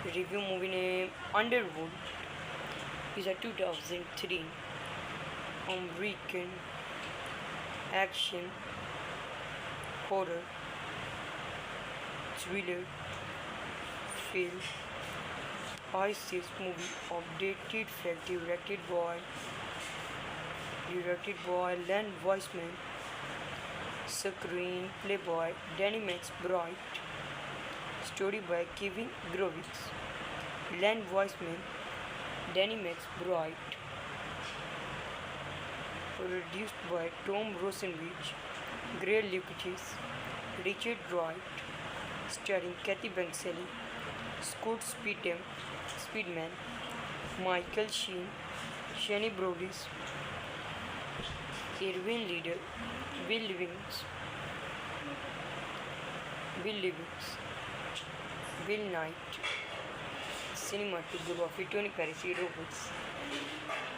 Review movie name Underwood is a 2003 American action horror thriller film. ISIS movie of dated fact directed by Len Wiseman, screenplay by Danny McBride, story by Kevin Grovitz, Len Wiseman, Danny McBride, produced by Tom Rosenwich, Gray Lucas, Richard Wright, starring Kathy Banksally, Scott Speedman, Michael Sheen, Shani Brodis, Irwin Leader, Bill Livings, Bill Knight, cinematography Tony Parisi Roberts,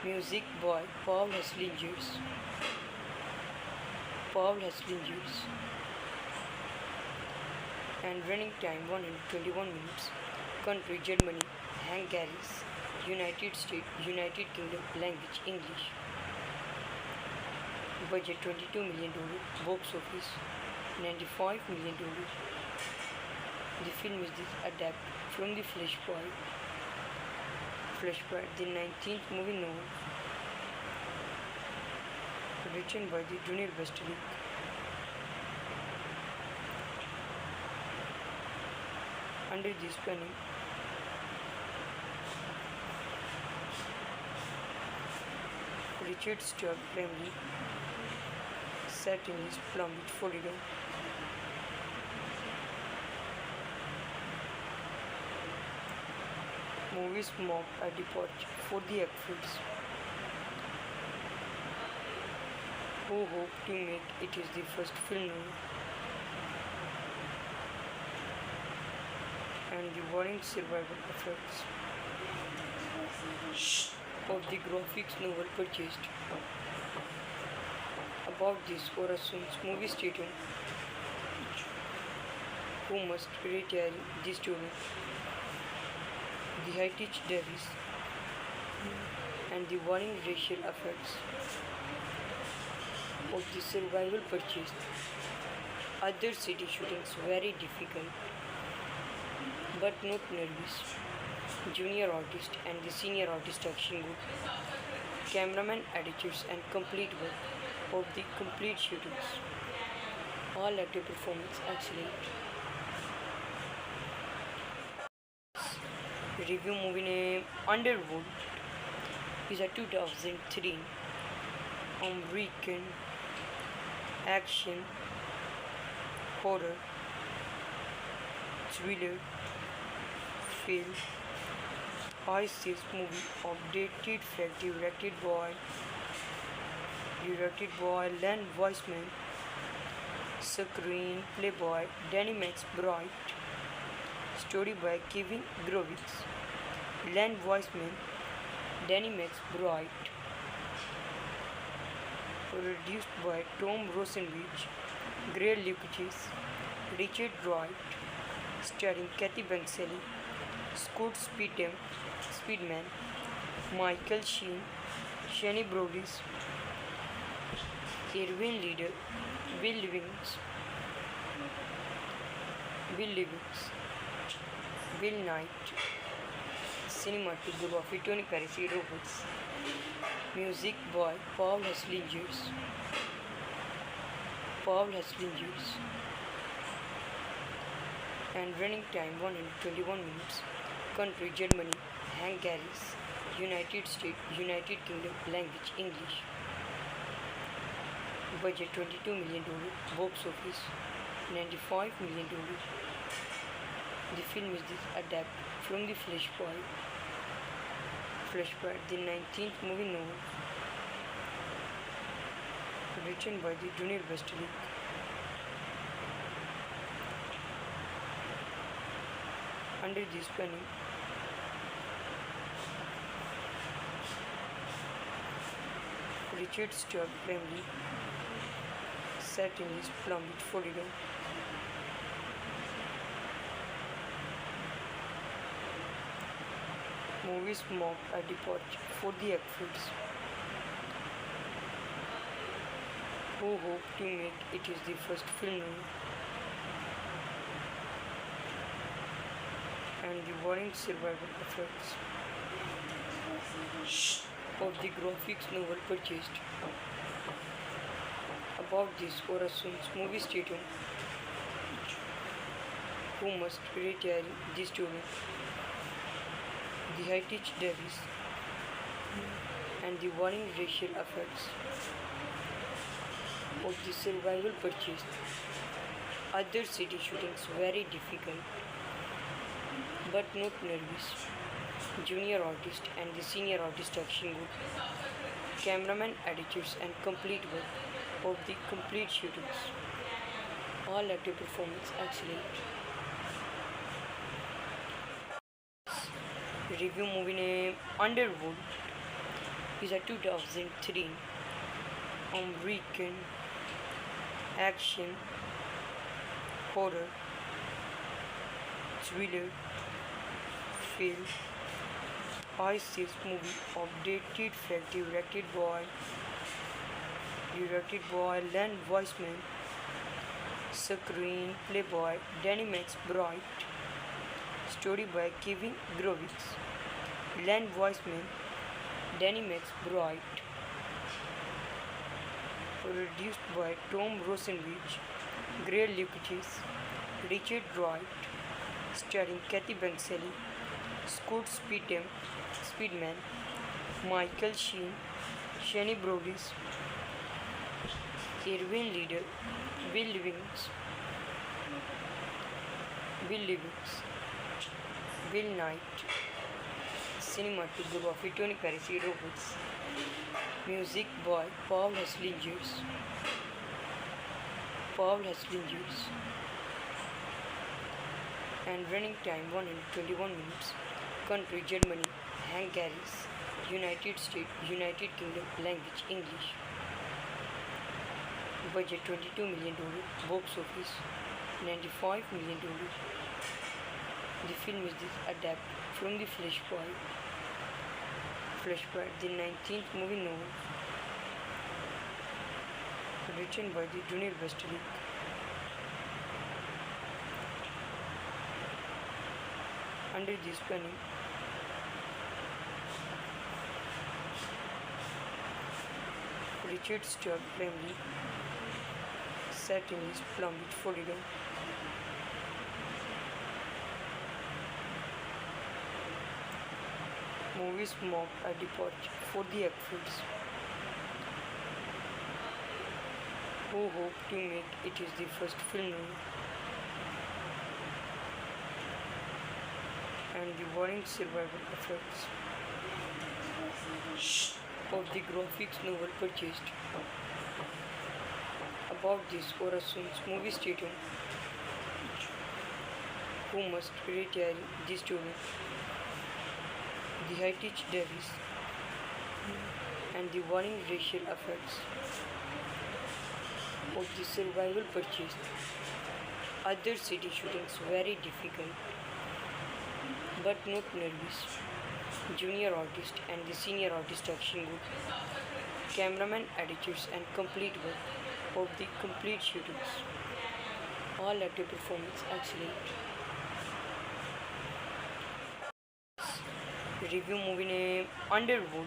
music by Paul Haslingers, and running time 121 minutes. Country Germany, Hungary, United States, United Kingdom, language English. Budget $22 million, box office $95 million. The film is adapted from the Flashpoint, the 19th movie novel, written by the Junior Westlake. Under this planning, Richard Stark family set in East Palm Beach, Florida. Movies marked a departure for the actors who hope to make it is the first film and the warring survival effects of the graphics novel purchased. About this Orason's movie stadium who must retell the story, the Heritage Davis, and the warring racial effects of the survival purchased. Other city shootings very difficult but not nervous. Junior artist and the senior artist action good. Cameraman, editors and complete work of the complete shootings. All actor performance excellent. Review movie name Underwood is a 2003 American action horror thriller film. ISIS movie of dated fact directed by Len Wiseman, screenplay by Danny McBride, story by Kevin Grovitz, Len Wiseman, Danny McBride, produced by Tom Rosenwich, Gray Lucas, Richard Wright, starring Kathy Banksally, Scott Speedman, Michael Sheen, Shani Brodis, Irwin Leader, Bill Livings, Bill Knight, cinematography Tony Parisi Roberts, music by Paul Haslingers, and running time 121 minutes. Country Germany, Hungary, United States, United Kingdom, language English. Budget $22 million, box office $95 million. The film is adapted from the Flashpoint, the 19th movie novel, written by the Junior Westlake. Under this planning, Richard Stark family set in East Palm Beach, Florida. Movies marked a departure for the actors who hope to make it is the first film and the warring survival effects of the graphics novel purchased. About this Orason's movie stadium who must retire the student, the high-tech Davis, and the warring racial effects of the survival purchased. Other city shootings very difficult but not nervous. Junior artist and the senior artist action good. Cameraman, editors and complete work of the complete shootings. All actor performance excellent. Review movie name Underworld is a 2003 American action horror thriller film. ISIS movie updated fact directed by Len Wiseman, screenplay by Danny McBride, story by Kevin Grovitz, Len Wiseman, Danny McBride, produced by Tom Rosenwich, Gray Lucas, Richard Wright, starring Kathy Banksally, Scott Speedman, Michael Sheen, Shani Brodis, Irwin Leader, Bill Livings, Bill Knight, cinematography Tony Parisi Roberts, music by Paul Haslingers, and running time 121 minutes. Country Germany, Hungary, United States, United Kingdom, language English. Budget $22 million, box office $95 million. The film is adapted from the Flashpoint, the 19th movie novel, written by the Junior Westlake. Under this planning, Richard Stark family set in East Palm Beach, Florida. Movies marked a departure for the actors who hope to make it is the first film and the warring survival effects of the graphics novel purchased. About this Orason's movie stadium who must retire the student, the high-tech Davis, and the warring racial effects of the survival purchased. Other city shootings very difficult but not nervous. Junior artist and the senior artist action good. Cameraman, editors and complete work of the complete shootings. All actor performance excellent. Review movie name Underworld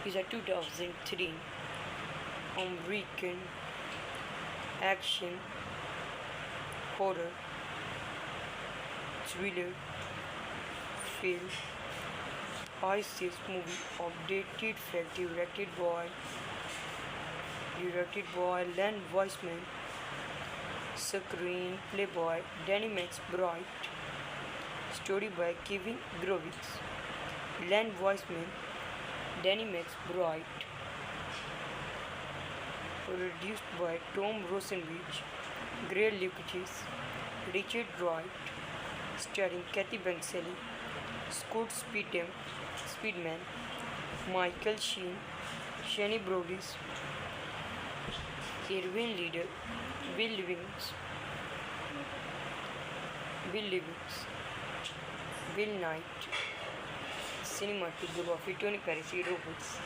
is a 2003 American action horror thriller film. ISIS movie updated fact directed by Len Wiseman, screenplay by Danny McBride, story by Kevin Grovitz, Len Wiseman, Danny McBride, produced by Tom Rosenwich, Gray Lucas, Richard Wright, starring Kathy Banksally, Scott Speedman, Michael Sheen, Shani Brodis, Irwin Leader, Bill Livings, Bill Knight, Cinematography Tony Parisi Roberts.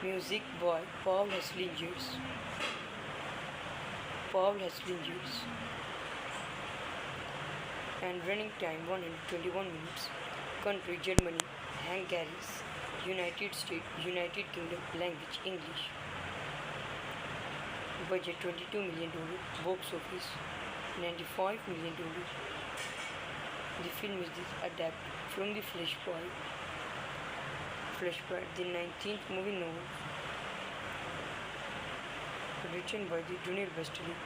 Music by Paul Haslingers. And running time 121 minutes. Country Germany. Hungary. United States, United Kingdom. Language English. Budget $22 million. Box office $95 million. The film is adapted from the Flashpoint, the 19th movie novel, written by the Junior Westlake.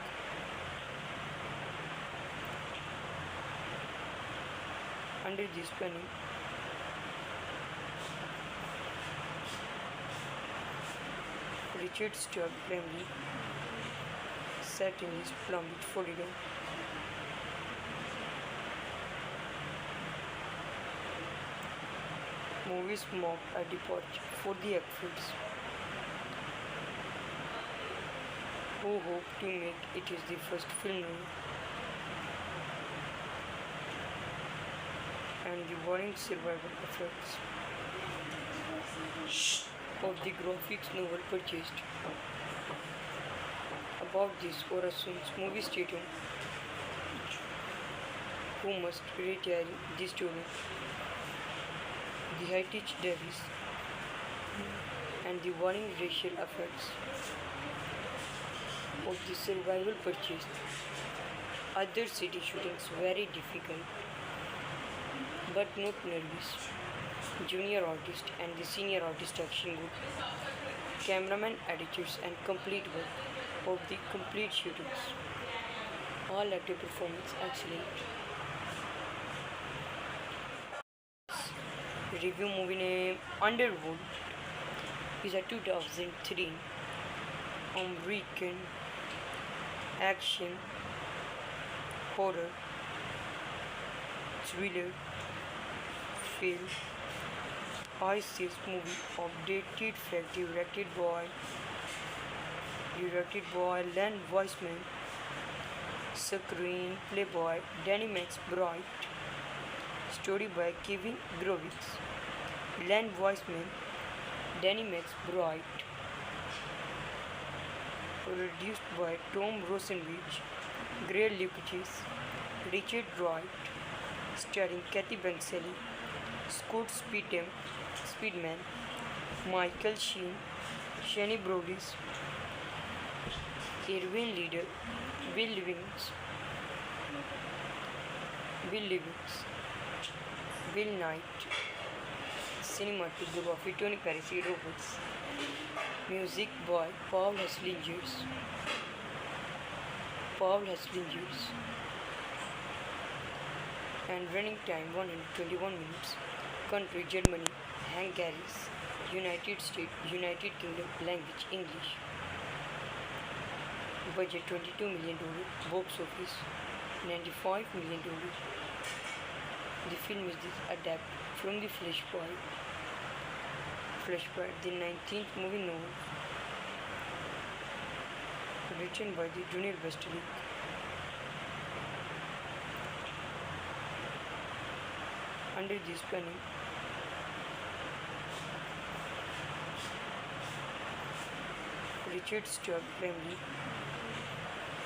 Under this planning, Richard Stark Bramley, set in East Palm Beach, Florida. Movies marked a departure for the actors who hope to make it is the first film and the warring survival effects of the graphics novel purchased. About this Orason's movie studio who must retire the story, the Heritage Davis, and the warring racial effects of the survival purchased. Other city shootings very difficult, but not nervous. Junior artist and the senior artist action good. Cameraman, editors, and complete work of the complete shootings. All actor performance excellent. Review movie name Underworld is a 2003 American action horror thriller film ISIS movie of dated fact directed by Len Wiseman, screenplay by Danny McBride, story by Kevin Grovitz, Len Wiseman, Danny McBride, produced by Tom Rosenwich, Gray Lucas, Richard Wright, starring Kathy Banksally, Scott Speedman, Michael Sheen, Shani Brodis, Irwin Leader, Will Livings, Bill Knight, cinematography Tony Parisi Roberts, music by Paul Haslingers, and running time 121 minutes. Country Germany, Hungary, United States, United Kingdom, language English. Budget $22 million, box office $95 million. The film is adapted from the Flashpoint, the 19th movie novel, written by the Junior Westlake. Under this planning, Richard Stark Bramley,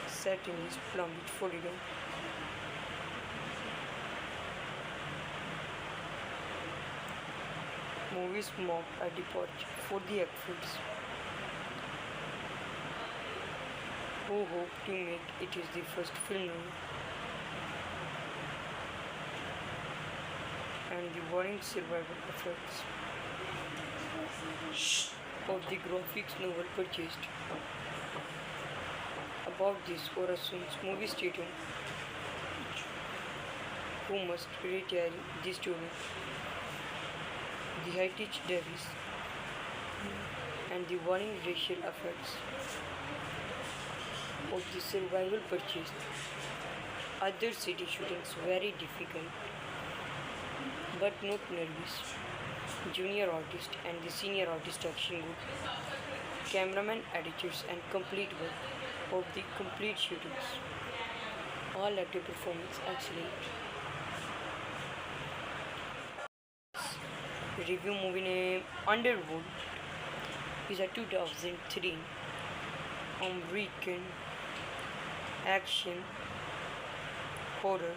set in East Palm Beach, Florida. Movies marked a departure for the actors who hope to make it is the first film and the warring survival effects of the graphics novel purchased. About this Orason's movie studio who must retire the story, the Heritage Davis, and the warring racial effects of the survival purchased. Other city shootings very difficult, but not nervous. Junior artist and the senior artist action good. Cameraman, editors, and complete work of the complete shootings. All actor performance excellent. Review movie name Underworld is a 2003 American action horror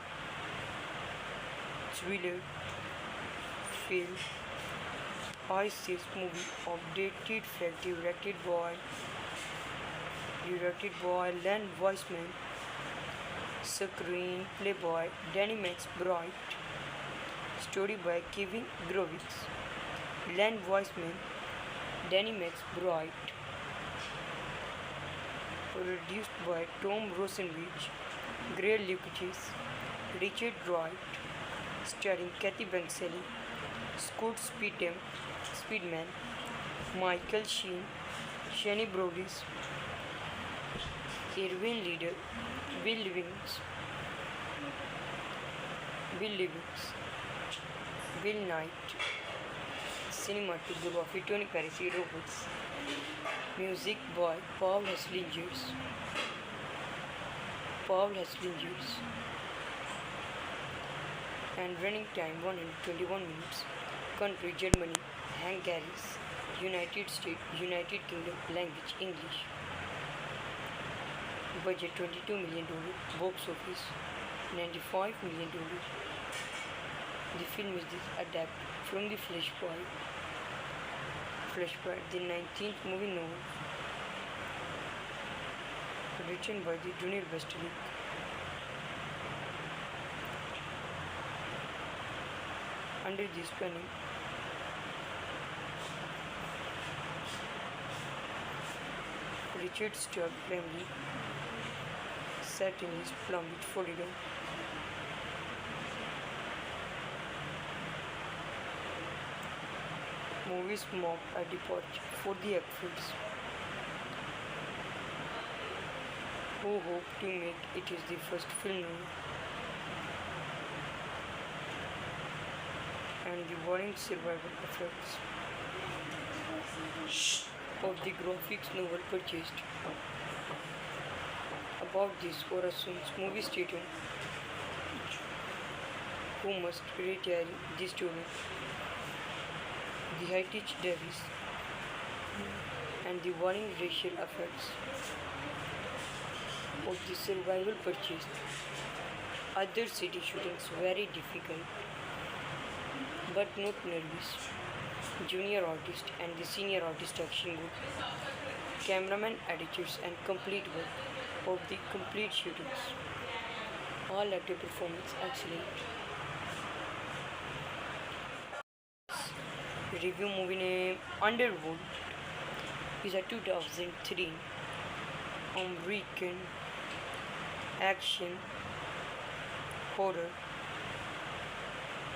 thriller film. Isis movie of dated fact directed by Len Wiseman, screenplay by Danny McBride, story by Kevin Grovitz, Len Wiseman, Danny McBride, produced by Tom Rosenwich, Gray Lucas, Richard Wright, starring Kathy Banksally, Scott Speedman, Michael Sheen, Shani Brodis, Irwin Leader, Bill Livings, Bill Knight, cinematography Tony Parisi Roberts, music by Paul Haslingers, and running time 121 minutes. Country Germany, Hungary, United States, United Kingdom, language English. Budget $22 million, box office $95 million. The film is adapted from the Flashpoint, the 19th movie novel, written by the Junior Westlake. Under this planning, Richard Stark family set in East Palm Beach, Florida. Movies marked a departure for the actors who hope to make it is the first film and the warring survival effects of the graphics novel purchased. About this Orason's movie studio who must retire the story, the Heritage Davis, and the warring racial effects of the survival purchased. Other city shootings very difficult but not nervous. Junior artist and the senior artist action good. Cameraman, editors and complete work of the complete shootings. All actor performance excellent. Review movie name Underworld is a 2003 American action horror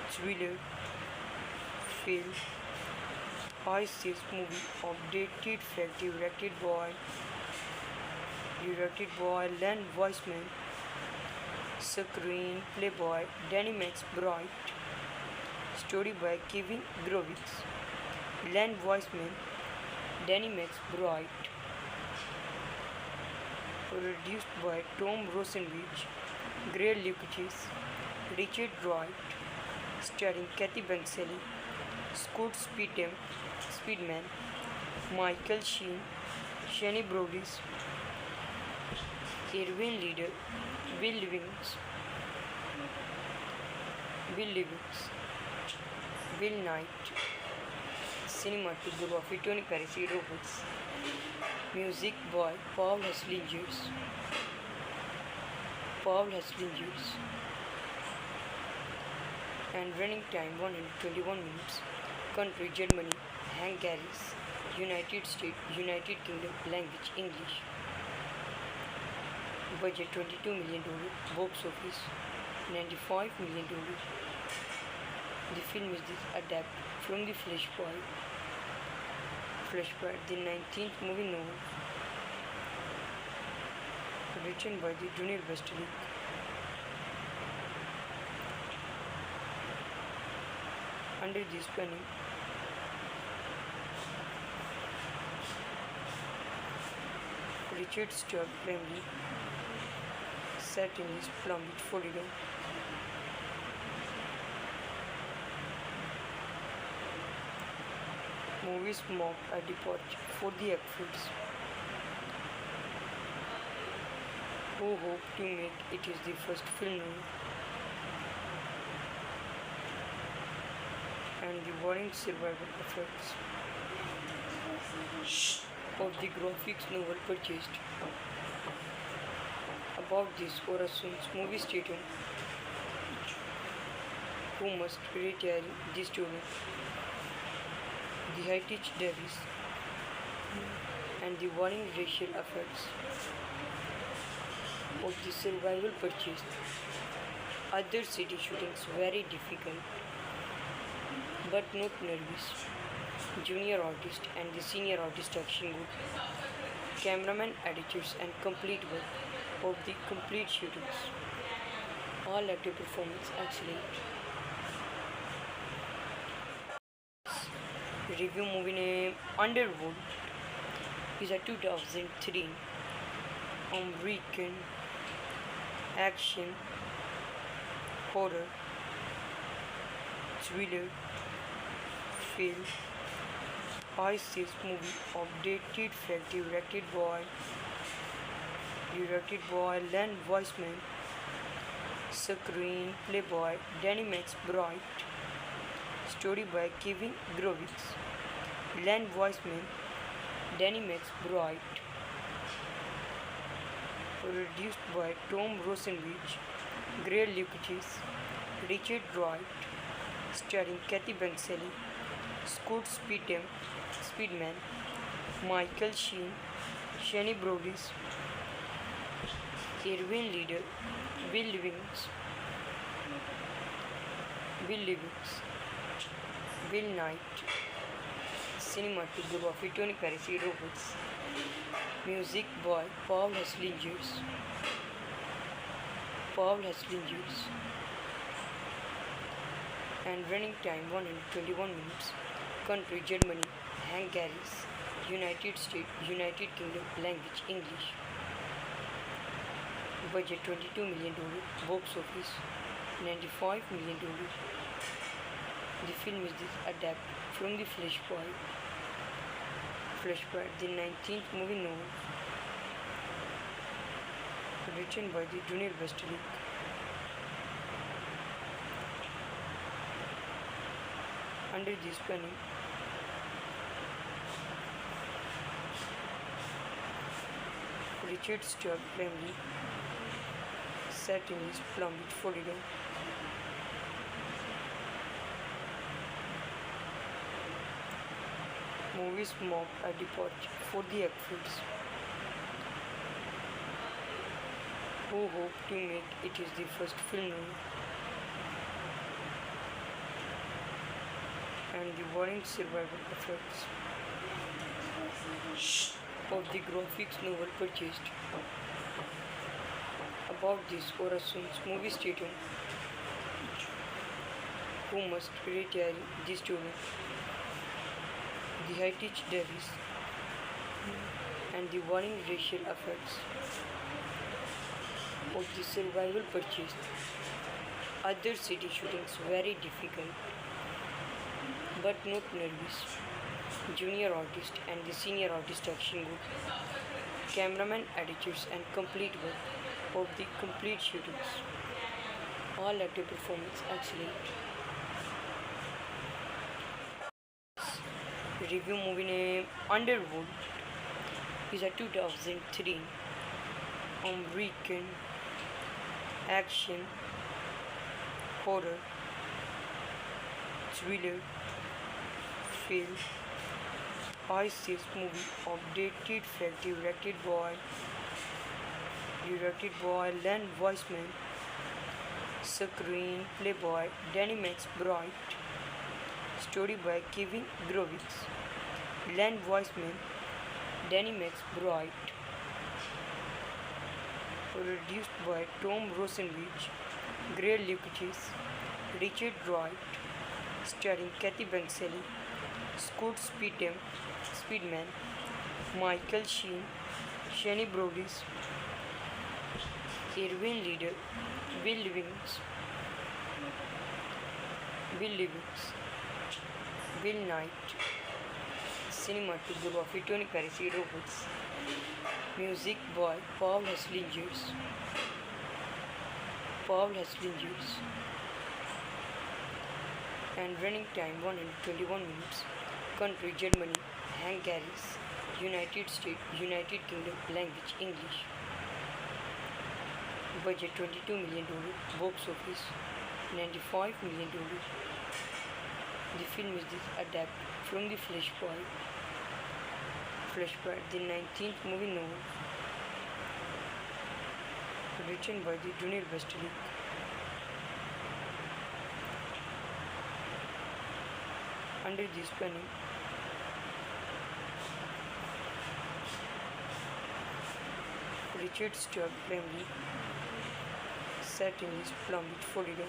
thriller film. Isis movie of dated fact directed by Len Wiseman, screenplay by Danny McBride, story by Kevin Grovitz, Len Wiseman, Danny McBride, produced by Tom Rosenwich, Gray Lucas, Richard Wright, starring Kathy Banksally, Scott Speedman, Michael Sheen, Shani Brodis, Irwin Leader, Bill Livings, Bill Knight, cinematography Tony Parisi Roberts, music by Paul Haslingers, and running time 121 minutes. Country Germany, Hungary, United States, United Kingdom, language English. Budget $22 million, box office $95 million. The film is adapted from the Flashpoint, the 19th movie novel, written by the Junior Westlake. Under this planning, Richard Stark family set in East Palm Beach, Florida. Movies mock a departure for the actors who hope to make it is the first film and the warring survival effects of the graphics novel purchased. About this Orason's movie stadium who must retire the story, the heritage Davis, and the warring racial effects of the survival purchased. Other city shootings very difficult but not nervous. Junior artist and the senior artist action good. Cameraman, editors and complete work of the complete shootings. All actor performance excellent. Review movie name Underworld is a 2003 American action horror thriller film ISIS movie of dated fact directed by Len Wiseman, screenplay by Danny McBride, story by Kevin Grovitz, Len Wiseman, Danny McBride, produced by Tom Rosenwich, Gray Lucas, Richard Wright, starring Kathy Banksally, Scott Speedman, Michael Sheen, Shani Broadis, Irwin Leader, Bill Livings, Bill Knight, cinematography Tony Parisi Roberts, music by Paul Haslingers, and running time 121 minutes. Country Germany, Hungary, United States, United Kingdom, language English. Budget $22 million, box office $95 million. The film is adapted from the Flashpoint, the 19th movie novel, written by the Junior Westlake. Under this panel, Richard Stark family set in East Palm Beach, Florida. Movies mock a departure for the actors who hope to make it is the first film and the warring survival effects of the graphics novel purchased. About this Orason's movie stadium who must retire the story, the heritage Davis, and the warring racial effects of the survival purchased. Other city shootings very difficult but not nervous. Junior artist and the senior artist action good. Cameraman, editors and complete work of the complete shootings. All actor performance excellent. Review movie name Underworld is a 2003 American action horror thriller film ISIS movie of dated fact directed by Len Wiseman, screenplay by Danny McBride, story by Kevin Grovitz, Len Wiseman, Danny McBride, produced by Tom Rosenwich, Gray Lucas, Richard Wright, starring Kathy Banksally, Scott Speedman, Michael Sheen, Shani Broadis, Irwin Leader, Bill Livings, Bill Knight, Cinematography Tony Parisi Roberts. Music by Paul Haslingers. And running time 121 minutes. Country Germany, Hungary, United States, United Kingdom, language English. Budget $22 million, box office $95 million. The film is adapted from the Flashpoint, the 19th movie novel, written by the Junior Westlake. Under this planning, Richard Stark family set in East Palm Beach, Florida.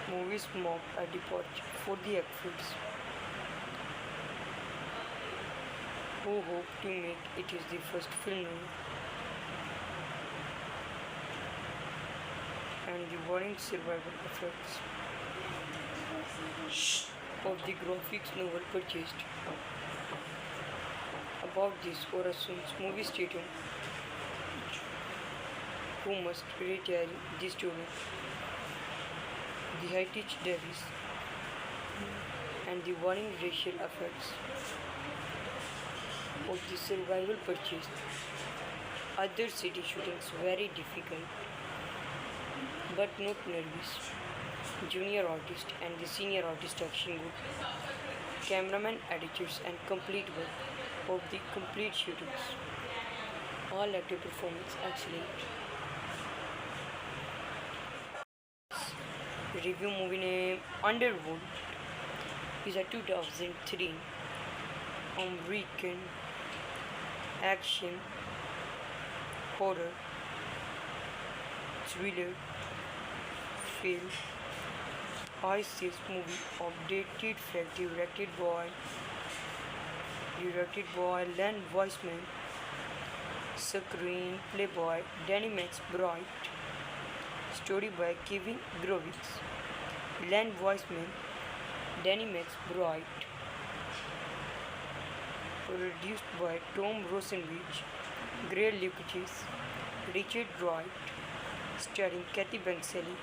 Movies marked a departure for the actors who hope to make it is the first film and the warring survival effects of the graphics novel purchased. About this Orason's movie stadium who must retire the student, the high-tech Davis, and the warring racial effects of the survival purchased. Other city shootings very difficult but not nervous. Junior artist and the senior artist action group, cameraman, editors, and complete work of the complete shootings. All actor performance excellent. Review movie name Underworld is a 2003 American action horror thriller film. ISIS movie updated fact directed by Len Wiseman, screenplay by Danny McBride, story by Kevin Grovitz, Len Wiseman, Danny McBride, produced by Tom Rosenwich, Gray Lucas, Richard Wright, starring Kathy Banksally,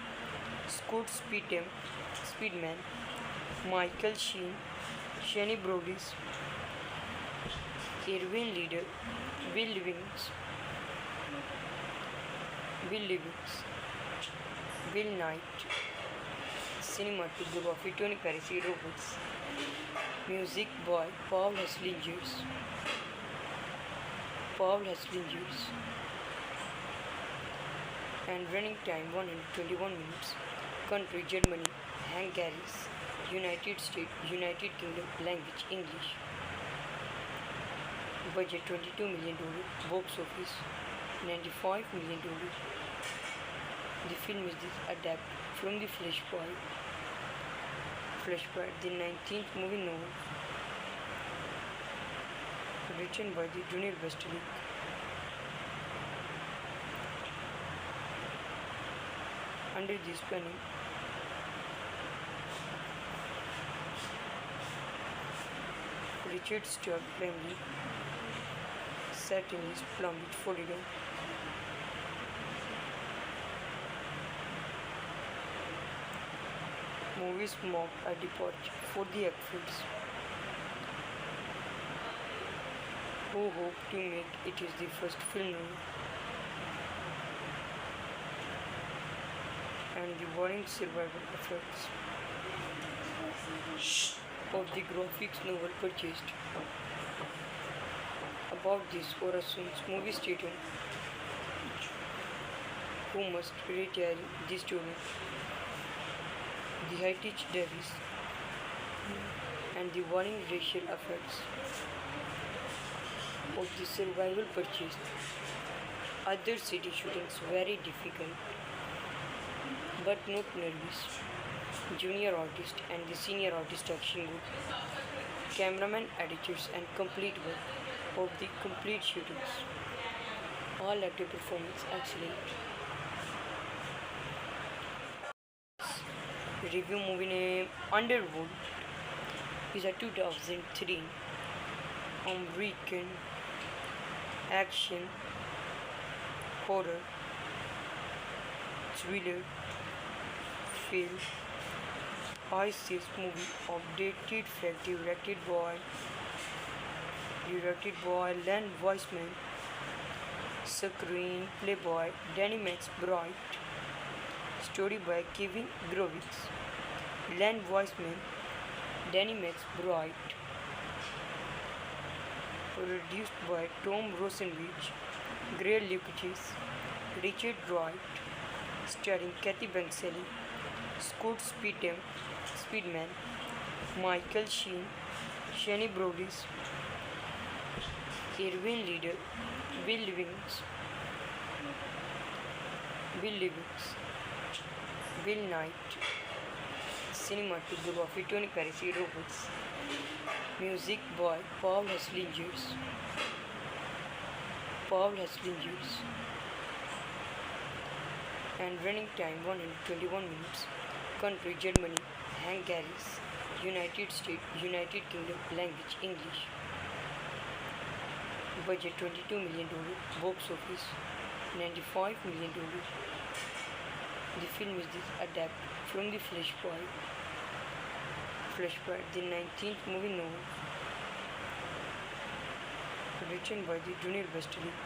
Scott Speedman, Michael Sheen, Shani Brodis, Irwin Leader, Bill Livings, Bill Knight, cinematography Tony Parisi Roberts, music by Paul Haslingers, and running time 121 minutes. Country Germany, Hungary, United States, United Kingdom, language English. Budget $22 million, box office $95 million. The film is adapted from the Flashpoint, the 19th movie novel, written by the Junior Westlake. Under this planning, Richard Stark family set in East Palm Beach, Florida. Movies marked a departure for the actors who hope to make it is the first film and the warring survival effects of the graphics novel purchased. About this Orason's movie stadium who must retire the student, the high-tech Davis, and the warring racial effects of the survival purchased. Other city shootings very difficult but not nervous. Junior artist and the senior artist action group, cameraman, editors, and complete work of the complete shootings. All actor performance excellent. Review movie name Underwood is a 2003 American action horror thriller film. ISIS movie updated fact directed by Len Wiseman, screenplay by Danny McBride, story by Kevin Grovitz, Len Wiseman, Danny McBride, produced by Tom Rosenwich, Gray Lucas, Richard Wright, starring Kathy Banksally, Scott Speedman, Michael Sheen, Shani Brodis, Irvin Leader, Bill Livings, Bill Knight, cinematography Tony Parisi Roberts, music by Paul Haslingers, and running time 121 minutes. Country Germany, Hungary, United States, United Kingdom, language English. Budget $22 million, box office $95 million. The film is adapted from the Flashpoint, the 19th movie novel, written by the Junior Westlake.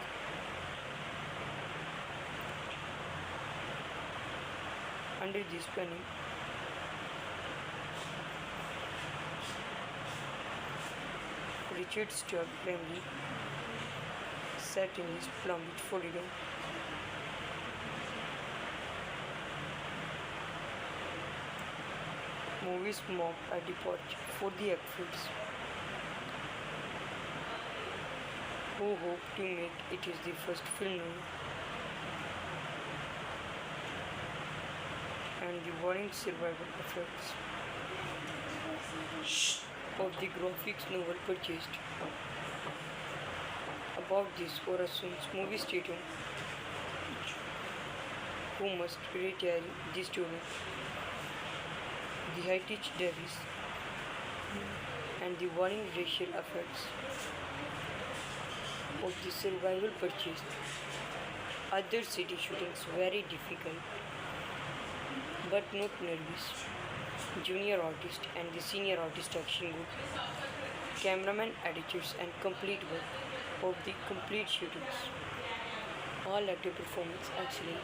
Under this planning, Richard Stark family set in his Palm Beach, Florida. Movies marked a departure for the actors who hope to make it is the first film and the warring survival effects of the graphics novel purchased. About this Orason's movie studio who must retire the story, the Heritage Davis, and the warring racial effects of the survival purchased. Other city shootings very difficult but not nervous. Junior artist and the senior artist action good. Cameraman, editors and complete work of the complete shootings. All actor performance excellent.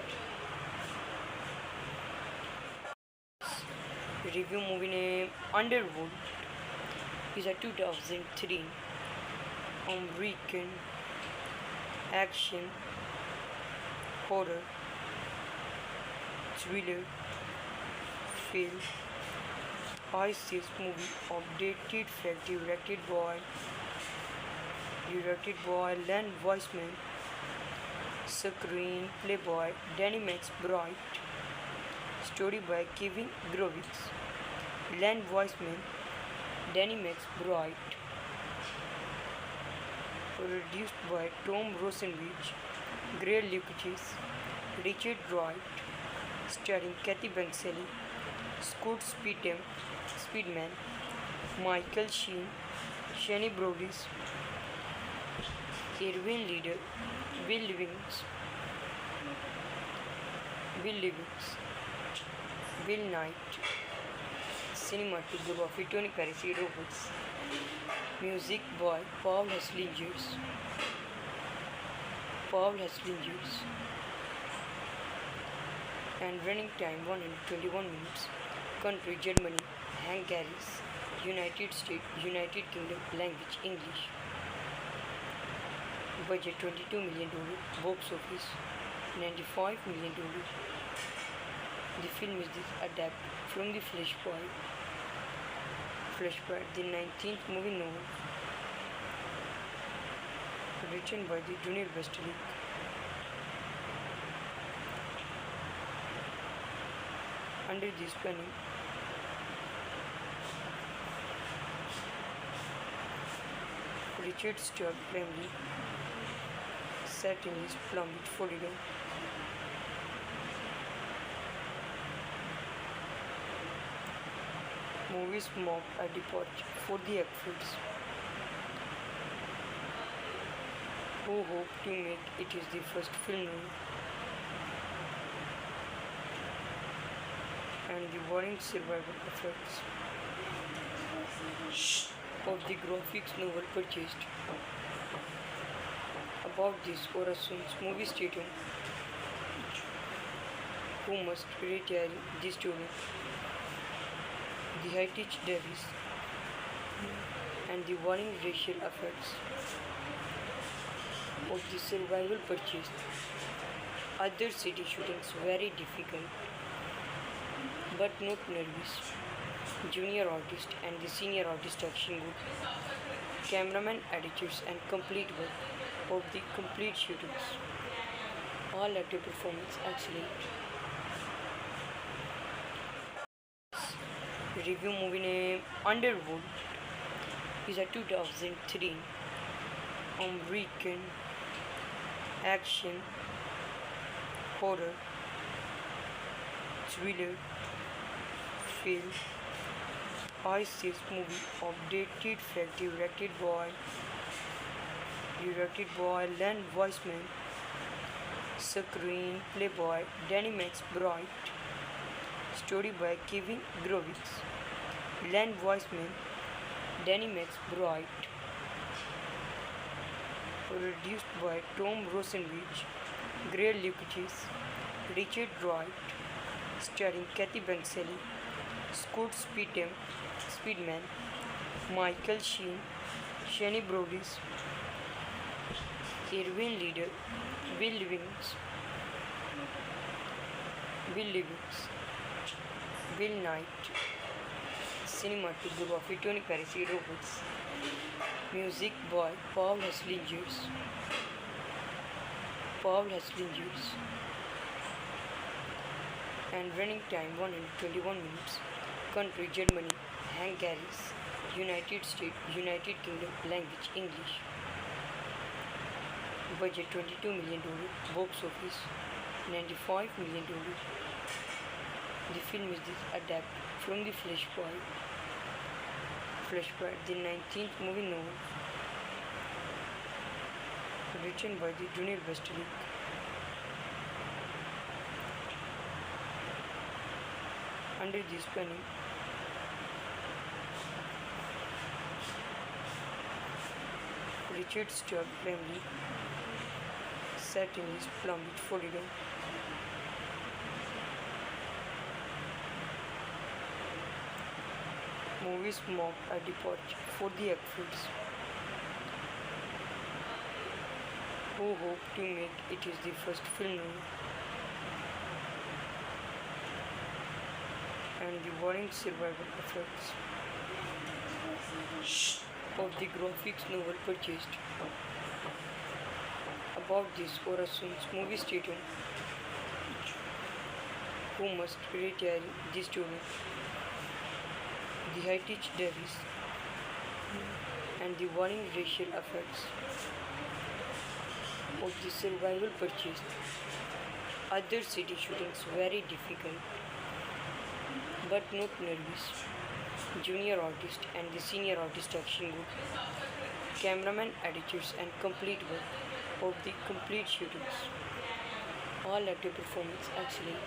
Review movie name Underwood is a 2003 American action horror thriller film. ISIS movie updated fact directed by Len Wiseman, screenplay by Danny McBride, story by Kevin Grovitz, Len Wiseman, Danny McBride, produced by Tom Rosenwich, Gray Lucas, Richard Wright, starring Kathy Banksally, Scott Speedman, Michael Sheen, Shani Brodis, Irvin Leader, Bill Livings, Bill Knight, cinematography Tony Parisi Roberts, music by Paul Haslingers, and running time 121 minutes. Country Germany, Hungary, United States, United Kingdom, language English. Budget $22 million, box office $95 million. The film is adapted from the Flashpoint, the 19th movie novel, written by the Junior Westlake. Under this planning, Richard Stark family set in his Palm Beach, Florida. Movies marked a departure for the actors who hope to make it is the first film and the warring survival effects of the graphics novel purchased. About this Orason's movie stadium who must retell the story, the Heritage Davis, and the warring racial effects of the survival purchase. Other city shootings very difficult but not nervous. Junior artist and the senior artist action good. Cameraman, editors and complete work of the complete shootings. All actor performance excellent. Review movie name Underwood is a 2003 American action horror thriller film ISIS movie of dated fact directed by Len Wiseman, screenplay by Danny McBride, story by Kevin Grovitz, Len Wiseman, Danny McBride, produced by Tom Rosenwich, Gray Lucas, Richard Wright, starring Kathy Banksally, Scott Speedman, Michael Sheen, Shani Brodis, Irwin Leader, Bill Livings, Bill Knight, cinematography Tony Parisi Roberts, music by Paul Haslingers, and running time 121 minutes. Country Germany, Hungary, United States, United Kingdom, language English. Budget $22 million, box office $95 million. The film is adapted from the Flashpoint, the 19th movie novel, written by the Daniel Westerling. Under this planning, Richard Stark family set in East Palm Beach, Florida. Movies marked a departure for the actors who hope to make it is the first film and the warring survival effects of the graphics novel purchased. About this Orason's movie stadium who must retell the story, the Heritage Davis, and the warring racial effects of the survival purchase. Other city shootings very difficult but not nervous. Junior artist and the senior artist action good. Cameraman, editors and complete work of the complete shootings. All actor performance excellent.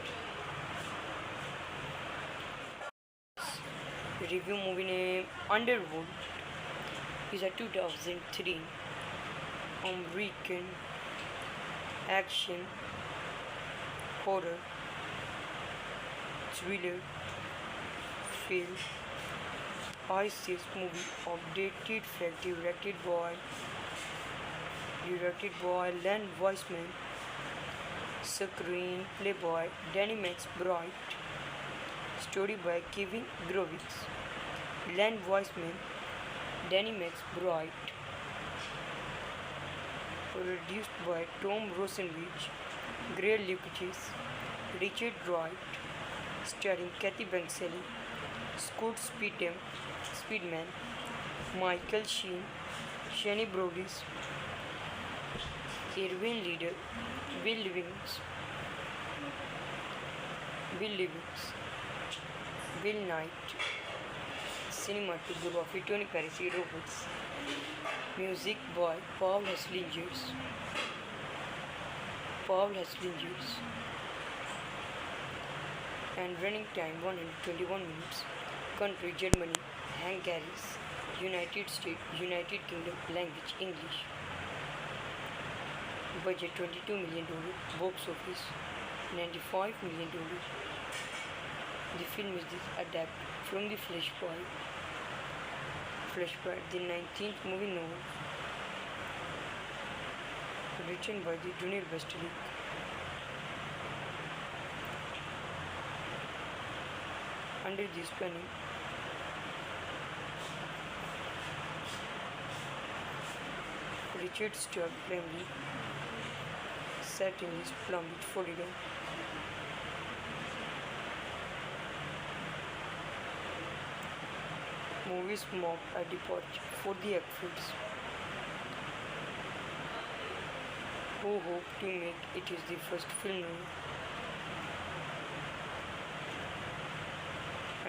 Review movie name Underwood is a 2003 American action horror thriller film ISIS movie of dated fact directed by Len Wiseman, screenplay by Danny McBride, story by Kevin Grovitz, Len Wiseman, Danny McBride, produced by Tom Rosenwich, Gray Lucas, Richard Wright, starring Kathy Banksally, Scott Speedman, Michael Sheen, Shani Brodis, Irwin Leader, Bill Livings, Bill Knight, Cinematography Tony Parisi Robots. Music by Paul Haslingers. And running time 121 minutes. Country Germany. Hungary. United States, United Kingdom. Language English. Budget $22 million. Box office $95 million. The film is adapted from the Flashpoint, the 19th movie novel, written by the Junior Bastille. Under this planning, Richard Stuart Bramley, set in East Palm Beach, Florida. Movies marked a departure for the actors who hope to make it is the first film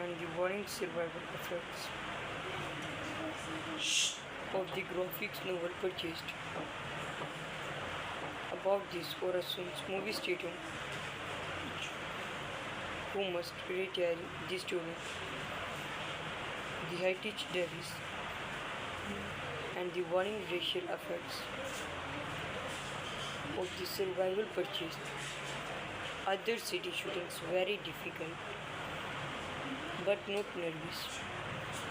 and the warring survival effects of the graphics novel purchased. About this Orason's movie stadium who must retire the student, the Heritage Davis, and the warring racial effects of the survival purchased. Other city shootings very difficult but not nervous.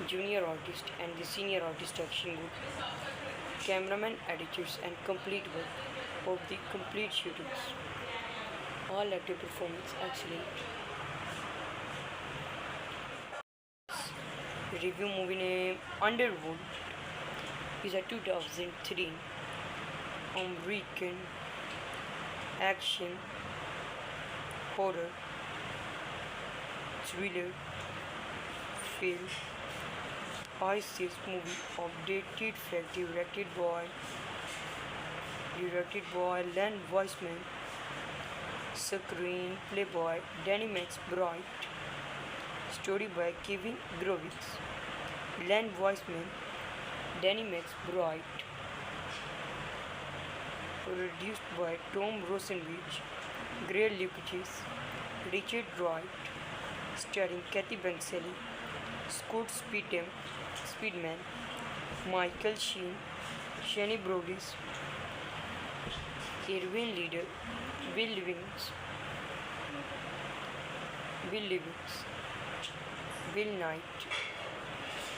Junior artist and the senior artist action good. Cameraman, editors and complete work of the complete shootings. All actor performance excellent. Review movie name Underworld is a 2003 American action horror thriller film. ISIS movie of dated fact directed by Len Wiseman, screenplay by Danny McBride, story by Kevin Grovitz, Len Wiseman, Danny McBride, produced by Tom Rosenwich, Gray Lucas, Richard Wright, starring Kathy Banksally, Scott Speedman, Michael Sheen, Shani Brodis, Irwin Leader, Bill Livings, Bill Knight,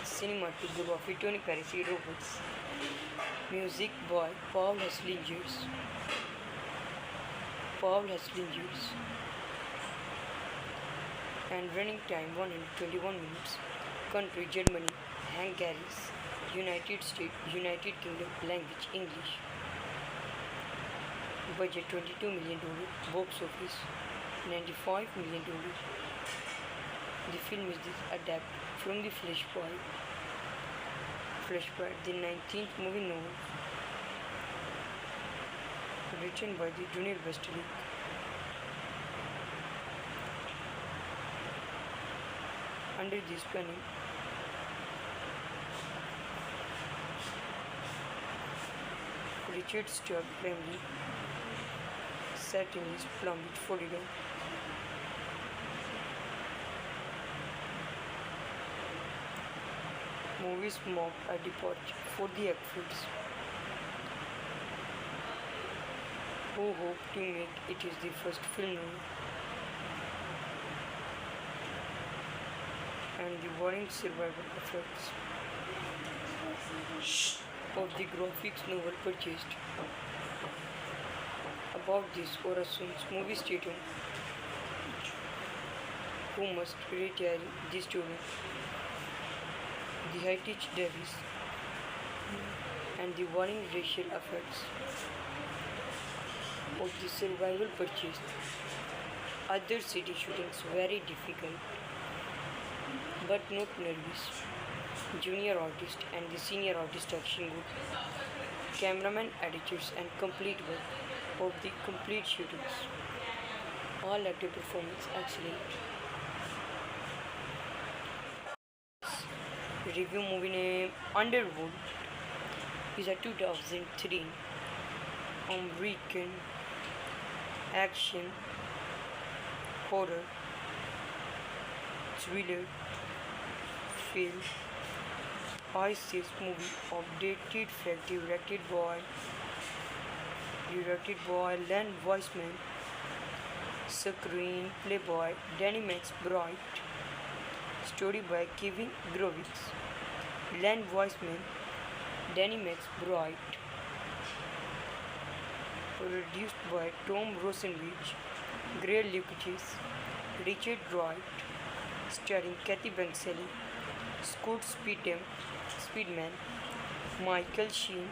Cinematography Tony Parisi Robots. Music by Paul Haslingers. And running time 121 minutes. Country Germany, Hungary, United States, United Kingdom. Language English. Budget $22 million. Box office $95 million. The film is adapted from the Flashpoint, the 19th movie novel, written by the Junior Bastille. Under this planning, Richard Stuart Bramley, set in East Palm Beach, Florida. Movies marked a departure for the actors who hope to make it is the first film and the warring survival effects of the graphics novel purchased. About this Orason's movie stadium who must retire the student, the Heritage Davis, and the warring racial effects of the survival purchased. Other city shootings very difficult but not nervous. Junior artist and the senior artist action good. Cameraman, editors and complete work of the complete shootings. All actor performance excellent. Review movie name Underworld is a 2003 American action horror thriller film. Isis movie updated fact directed by Len Wiseman, screenplay by Danny McBride, story by Kevin Grovitz, Len Wiseman, Danny McBride, produced by Tom Rosenwich, Gray Lucas, Richard Wright, starring Kathy Banksally, Scott Speedman, Michael Sheen,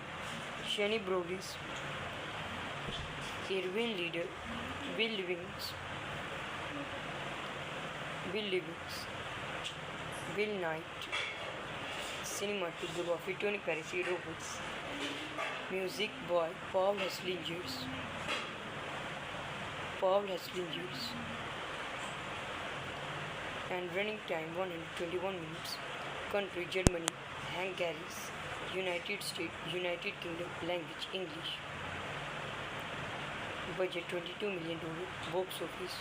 Shani Brodis, Irwin Leader, Bill Livings, Bill Knight, cinematography Tony Parisi Roberts, music by Paul Haslingers, and running time 121 minutes. Country Germany, Hungary, United States, United Kingdom, language English. Budget $22 million, box office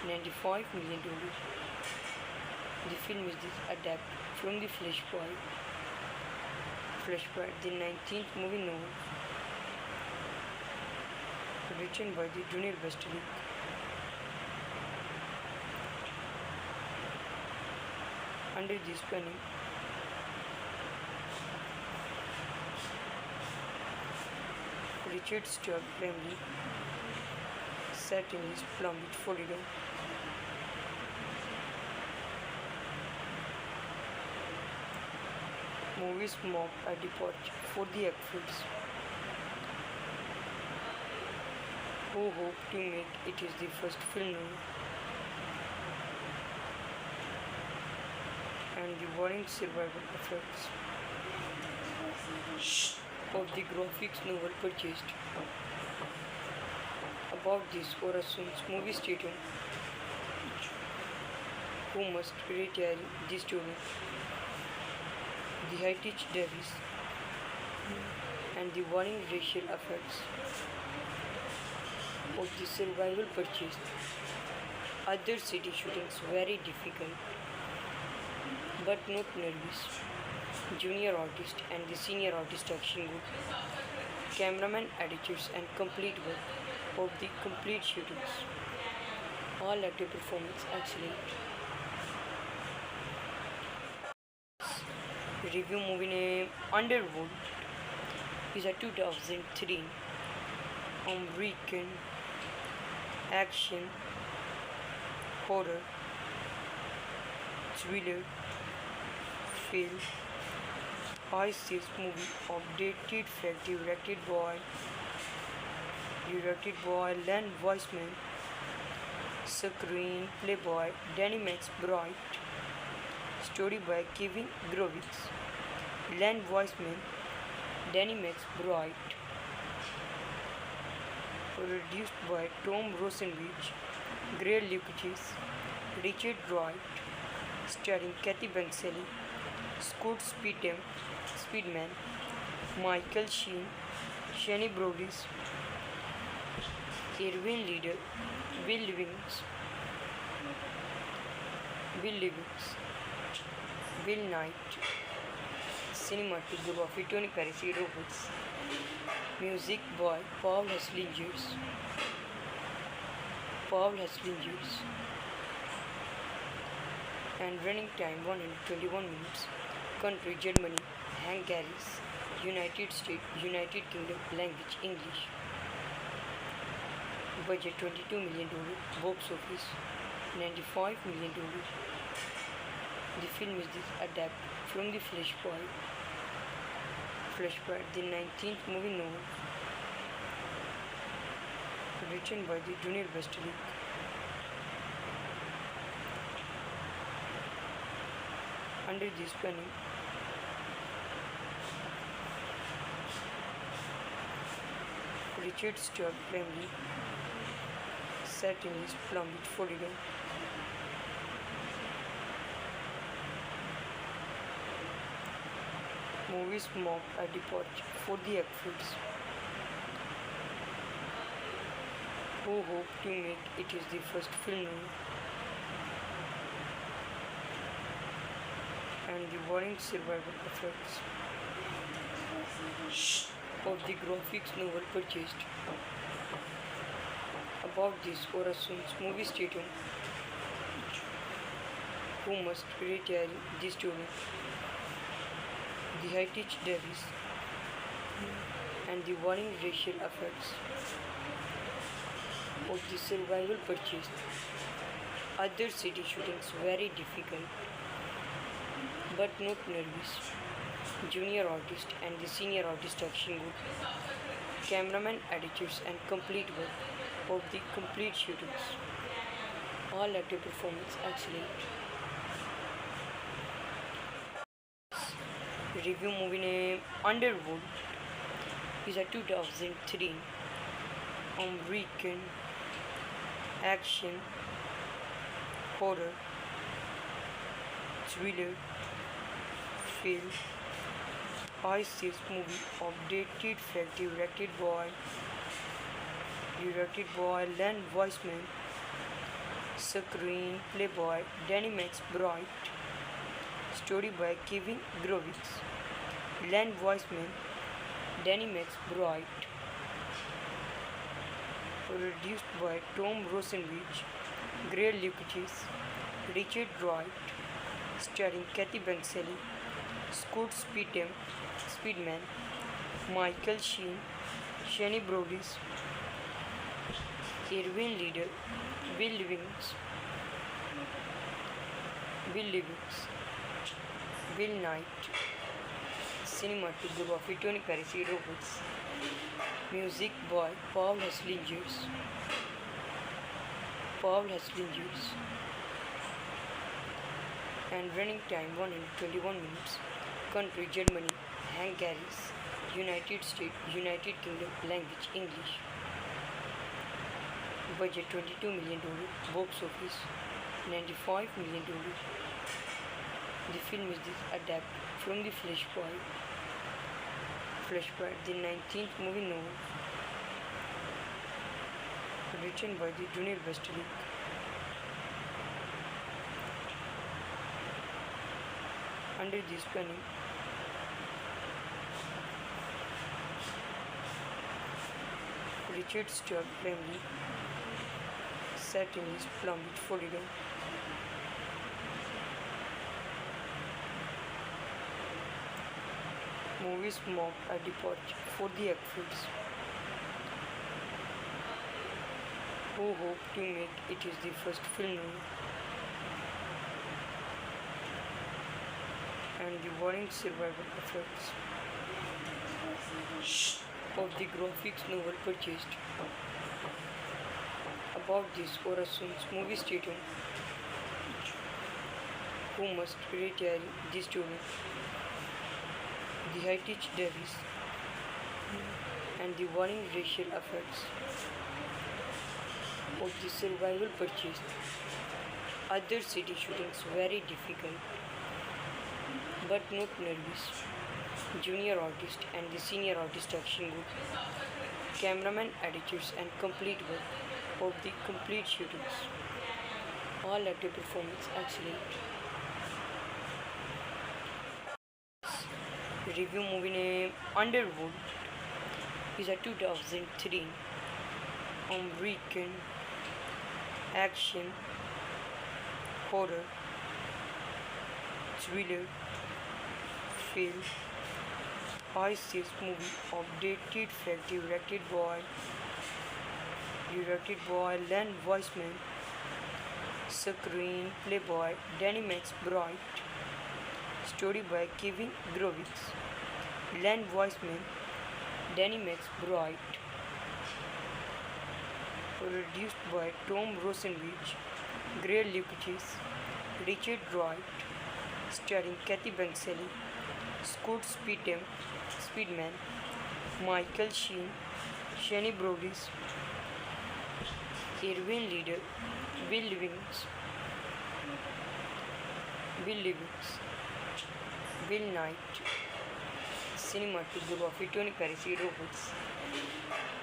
$95 million. The film is adapted from the Flashpoint, the 19th movie novel, written by the Junior Westlake. Under this planning, Richard Stuart family set in East Palm Beach, Florida. Movies marked a departure for the actors who hope to make it is the first film and the warring survival effects of the graphics novel purchased. About this Orason's movie statement, who must retell the story, the heritage Davis, and the warring racial effects of the survival purchased. Other city shootings very difficult, but not nervous. Junior artist and the senior artist action good. Cameraman, editors, and complete work of the complete shootings. All actor performance excellent. Review movie name Underworld is a 2003 American action horror thriller film. Isis movie updated fact directed by Len Wiseman, screenplay by Danny McBride, story by Kevin Grovitz, Len Wiseman, Danny McBride, produced by Tom Rosenwich, Gray Lucas, Richard Wright, starring Kathy Banksally, Scott Speedman, Michael Sheen, Shani Brodis, Irwin Leader, Bill Livings, Bill Knight, cinematography Tony Parisi Roberts, music by Paul Haslingers, and running time 121 minutes. Country Germany, Hungary, United States, United Kingdom, language English. Budget $22 million, box office $95 million. The film is adapted from the Flashpoint, the 19th movie novel, written by the Junior Westlake. Under this planning, Richard Stuart family set in East Palm Beach, Florida. Movies mock a departure for the actors who hope to make it is the first film and the warring survival effects of the graphics novel purchased. About this Orason's movie stadium who must retell the story, the Heritage Davis, and the warring racial effects of the survival purchased. Other city shootings very difficult but not nervous. Junior artist and the senior artist action good. Cameraman, editors and complete work of the complete shootings. All actor performance excellent. Review movie name Underwood is a 2003 American action horror thriller film high-stakes movie of dated fact directed by Len Wiseman, screenplay by Danny McBride, story by Kevin Grovitz, Len Wiseman, Danny McBride, produced by Tom Rosenwich, Gray Lucas, Richard Wright, starring Kathy Banksally, Scott Speedman, Michael Sheen, Shani Brodis, Irwin Leader, Bill Livings, Bill Knight, cinematography Tony Parisi Roberts, music by Paul Haslingers, and running time 121 minutes. Country Germany, Hungary, United States, United Kingdom, language English. Budget $22 million, box office $95 million. The film is adapted from the Flashpoint, the 19th movie novel, written by the Junior Westlake. Under this planning, Richard Stark family set in his Palm Beach, Florida. Movies mock a departure for the actors who hope to make it is the first film and the warring survival effects of the graphics novel purchased. About this Orason's movie stadium who must retell the story, the Heritage Davis, and the warring racial effects of the survival purchased. Other city shootings very difficult but not nervous. Junior artist and the senior artist action good. Cameraman, editors and complete work of the complete shootings. All actor performance excellent. Review movie name Underwood is a 2003 American action horror thriller film high-stakes movie of dated fact directed by Len Wiseman, screenplay by Danny McBride, story by Kevin Grovitz, Len Wiseman, Danny McBride, produced by Tom Rosenwich, Gray Lucas, Richard Wright, starring Kathy Banksally, Scott Speedman, Michael Sheen, Shani Brodis, Irwin Leader, Bill Livings, Bill Knight, Cinematography Tony Parisi Robots.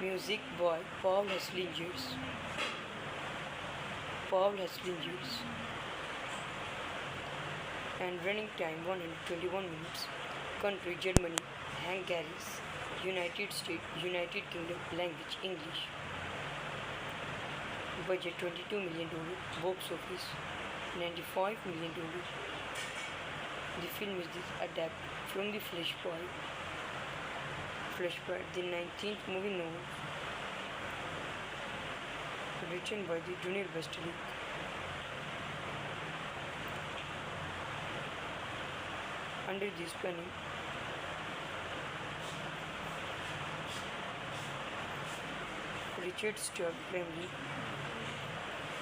Music by Paul Haslingers. Paul Haslingers. And running time 121 minutes. Country Germany. Hungary. United States, United Kingdom. Language English. Budget $22 million. Box office $95 million. The film is adapted from the Flashpoint, the 19th movie novel, written by the Junior Westlake. Under this planning, Richard Stark family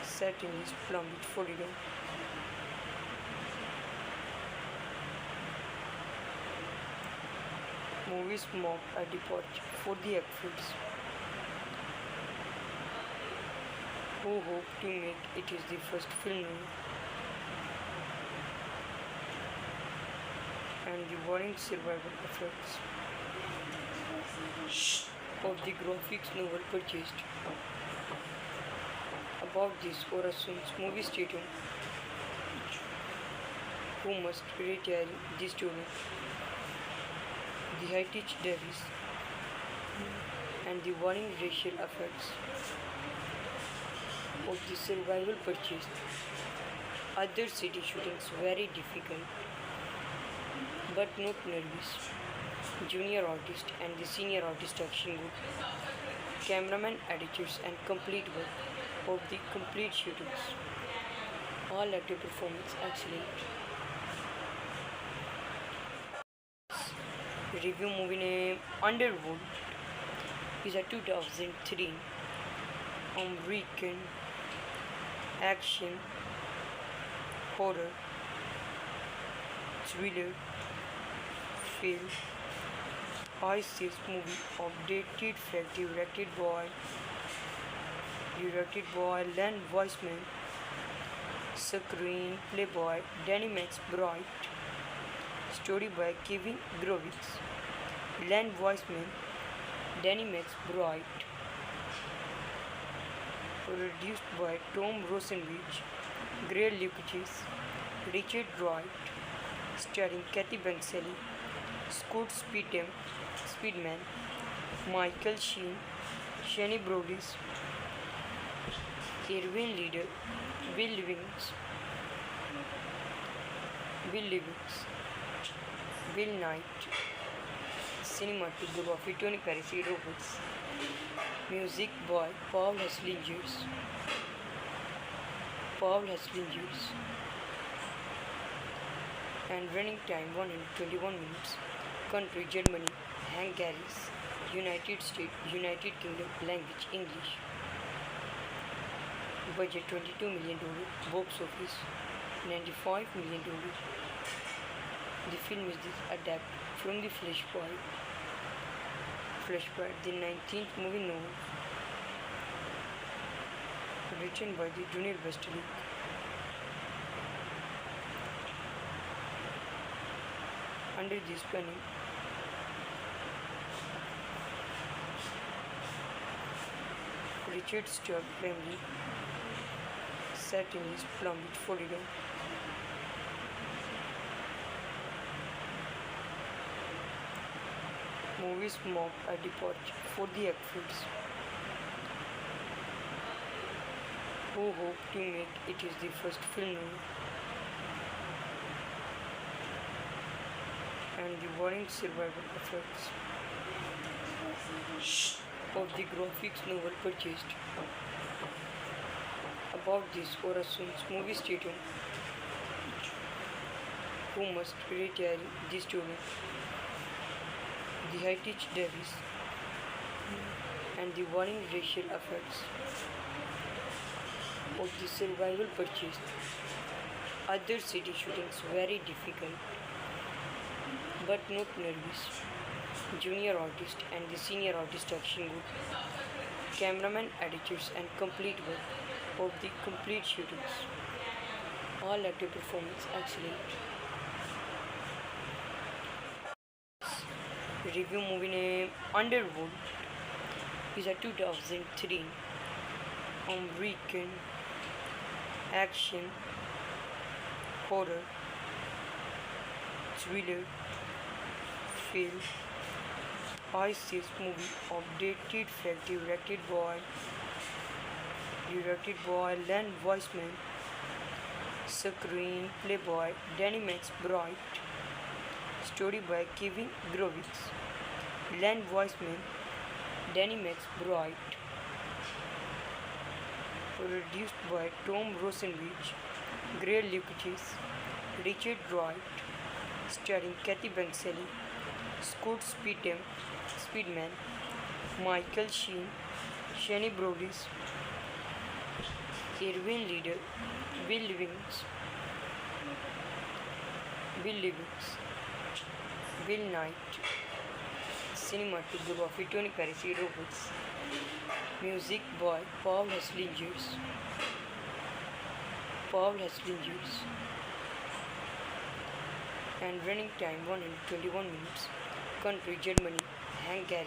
set in East Palm Beach, Florida. Movies mark a departure for the actors who hope to make it is the first film and the warring survival effects of the graphics novel purchased. About this Orason's movie stadium who must retire the story, the Heritage Davis, and the warring racial effects of the survival purchased. Other city shootings very difficult but not nervous. Junior artist and the senior artist action good. Cameraman, editors and complete work of the complete shootings. All actor performance excellent. Review movie name Underworld is a 2003 American action horror thriller film. ISIS movie of dated fact directed by Len Wiseman, screenplay by Danny McBride, story by Kevin Grovitz, Len Wiseman, Danny McBride, produced by Tom Rosenwich, Gray Lucas, Richard Wright, starring Kathy Banksally, Scott Speedman, Michael Sheen, Shani Brodis, Irwin Leader, Bill Livings, Bill Knight, Cinematography Tony Parisi Robots. Music by Paul Haslingers. And running time 121 minutes. Country Germany, Hungary, United States, United Kingdom. Language English. Budget $22 million. Box office $95 million. The film is adapted from the Flashpoint, the 19th movie novel, written by the Junior Westlake. Under this planning, Richard Stark family set in East Palm Beach, Florida. Movies mark a departure for the actors who hope to make it is the first film and the warring survival effects of the graphics novel purchased. About this Orason's movie stadium who must retire the story, the Heritage Davis, and the warring racial effects of the survival purchased. Other city shootings very difficult but not nervous. Junior artist and the senior artist action good. Cameraman, editors and complete work of the complete shootings. All actor performance excellent. Review movie name Underworld is a 2003 American action horror thriller film. ISIS movie updated fact directed by Len Wiseman, screenplay by Danny McBride, story by Kevin Grovitz, Len Wiseman, Danny McBride, produced by Tom Rosenwich, Gray Lucas, Richard Wright, starring Kathy Banksally, Scott Speedman, Michael Sheen, Shani Brolis, Irwin Leader, Bill Livings, Bill Knight, cinematography Tony Parisi Roberts, music by Paul Haslingers, and running time 121 minutes. Country Germany, Hungary,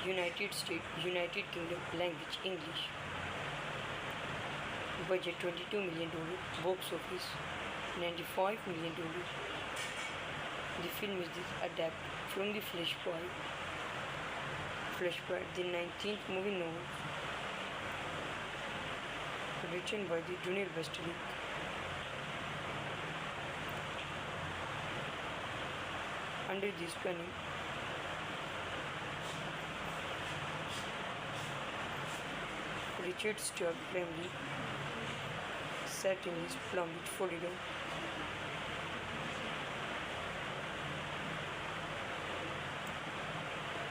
United States, United Kingdom, language English. Budget $22 million, box office $95 million. The film is adapted from the Flashpoint, the 19th movie novel, written by the Junior Westlake. Under this planning, Richard Stark family set in East Palm Beach, Florida.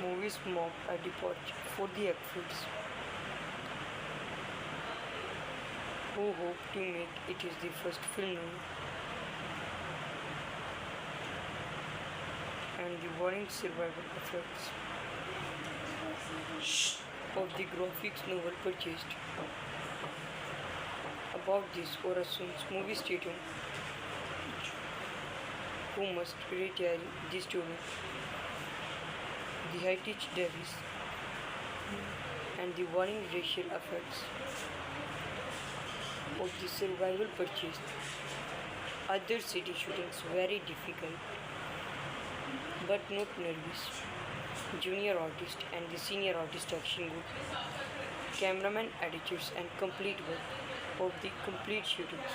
Movies mark a departure for the actors who hope to make it is the first film known and the warring survival effects of the graphics novel purchased. About this Orason's movie stadium who must retire the story, the Haitich Davis, and the warring racial effects of the survival purchased. Other city shootings very difficult but not nervous. Junior artist and the senior artist action group, cameraman, editors, and complete work of the complete shootings.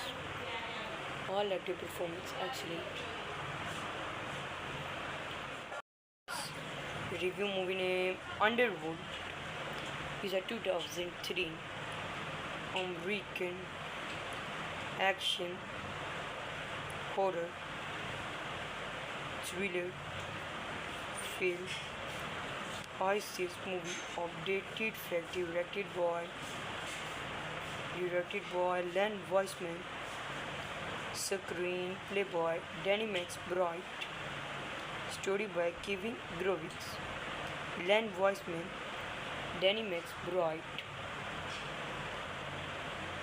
All actor performance excellent. Review movie name Underworld is a 2003 American action horror thriller film. ISIS movie updated fact directed by Len Wiseman, screenplay by Danny McBride, story by Kevin Grovitz, Len Wiseman, Danny McBride,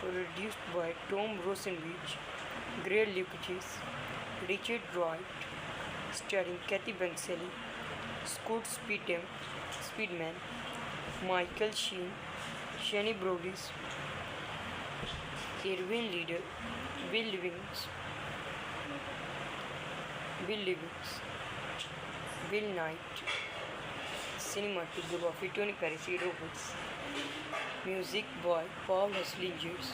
produced by Tom Rosenwich, Gray Lucas, Richard Wright, starring Kathy Banksally, Scott Speedman, Michael Sheen, Shani Brolis, Irwin Leader, Bill Livings, Bill Knight, cinematography Tony Parisi Roberts, music by Paul Haslingers,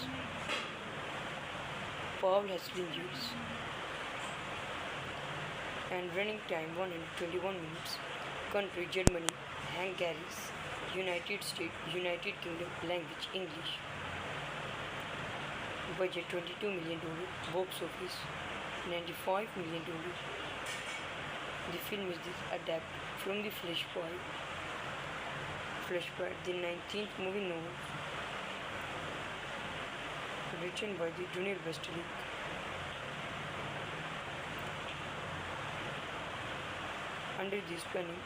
and running time 121 minutes. Country Germany, Hungary, United States, United Kingdom, language English. Budget $22 million, box office $95 million. The film is adapted from the Flashpoint, the 19th movie novel, written by the Junior Westlake. Under this planning,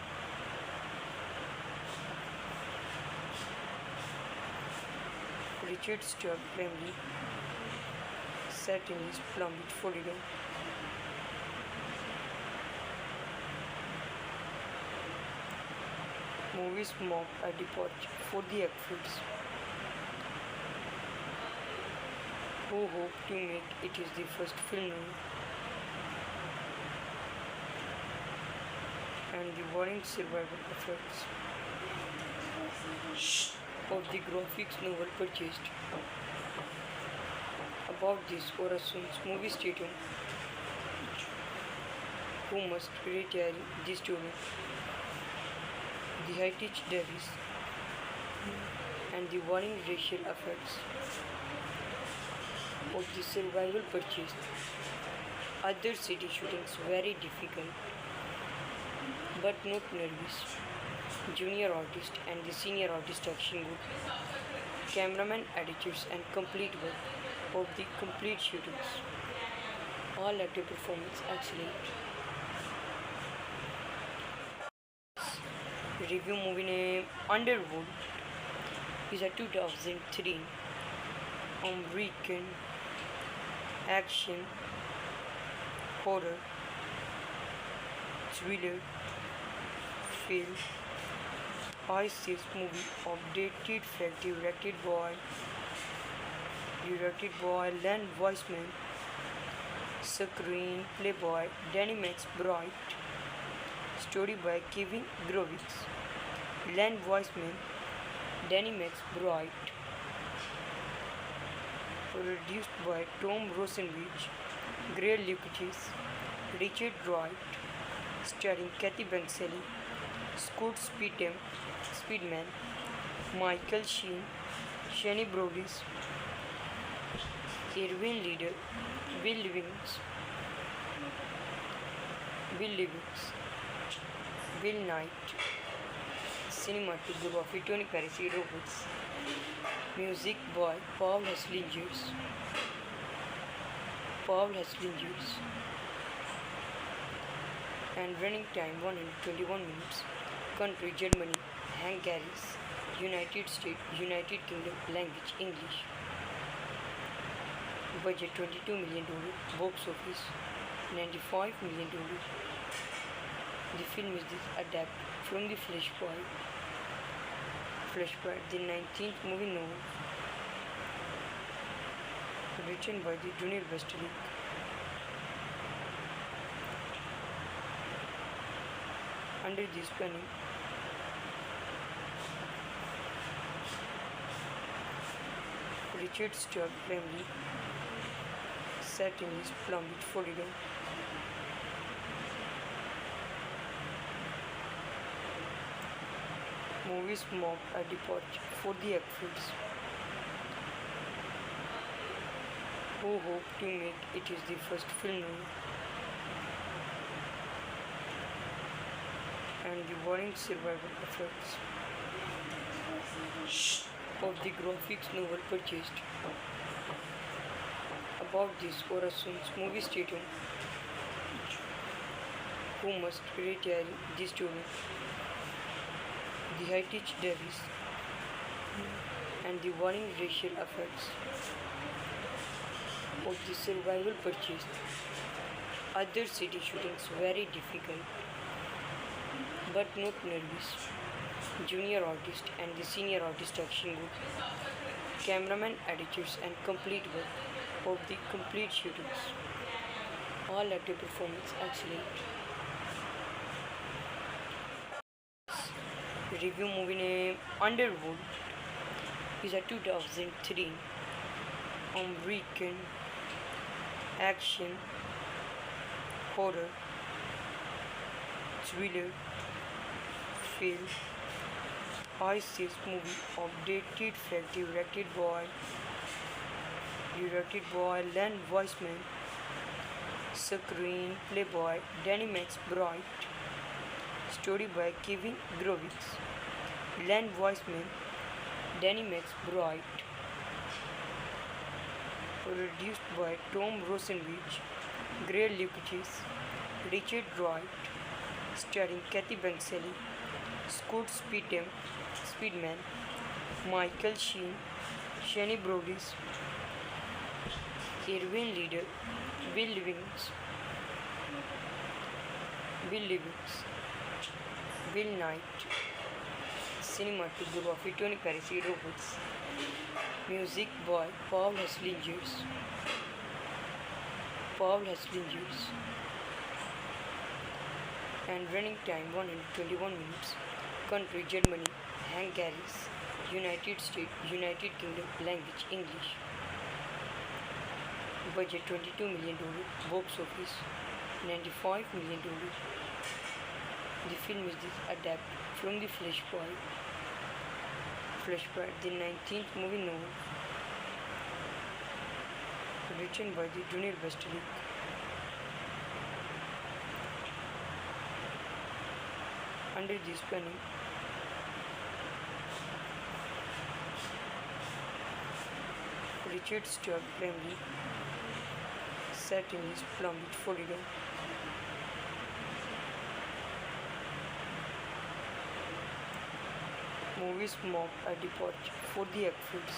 Richard Stark family set in East Palm Beach, Florida. Movies mark a departure for the actors who hope to make it is the first film and the warring survival effects of the graphics novel purchased. About this Orason's movie stadium who must retire the story, the heritage Davis and the warring racial effects of the survival purchased. Other city shootings very difficult but not nervous. Junior artist and the senior artist action good. Cameraman, editors and complete work of the complete shootings. All actor performance excellent. Review movie name Underwood is a 2003 American action horror thriller film. ISIS movie updated fact directed by Len Wiseman, screenplay by Danny McBride, story by Kevin Grovitz, Len Wiseman, Danny McBride, produced by Tom Rosenwich, Gray Lucas, Richard Wright, starring Kathy Banksally, Scott Speedman, Michael Sheen, Shani Brodis, Irwin Leader, Bill Livings, Bill Knight, cinematography Tony Parisi Roberts, music by Paul Haslingers, and running time 121 minutes. Country Germany, Hungary, United States, United Kingdom, language English. Budget $22 million, box office $95 million. The film is adapted from the Flashpoint, the 19th movie novel, written by the Junior Westlake. Under this planning, Richard Stark family set in his Palm Beach, Florida. Movies mark a departure for the actors who hope to make it is the first film and the warring survival effects of the graphics novel purchased. About this Orason's movie stadium who must retire the story, the heritage Davis and the warring racial effects of the survival purchased. Other city shootings very difficult but not nervous. Junior artist and the senior artist action good. Cameraman, editors and complete work of the complete shootings. All actor performance excellent. Review movie name Underwood is a 2003 American action horror thriller film. ISIS movie updated fact directed by Len Wiseman, screenplay by Danny McBride, story by Kevin Grovitz, Len Wiseman, Danny McBride, produced by Tom Rosenwich, Gray Lucas, Richard Wright, starring Kathy Banksally, Scott Speedman, Michael Sheen, Shani Brodis, Irwin Leader, Bill Livings, Bill Knight, Cinematography Tony Parisi Roberts. Music by Paul Haslingers. And running time 121 minutes. Country Germany. Hungary. United States, United Kingdom. Language English. Budget $22 million. Box office $95 million. The film is adapted from the Flashpoint, the 19th movie novel, written by the Junior Westlake. Under this planning, Richard Stark family set in his Palm Beach, Florida. Movies mark a departure for the actors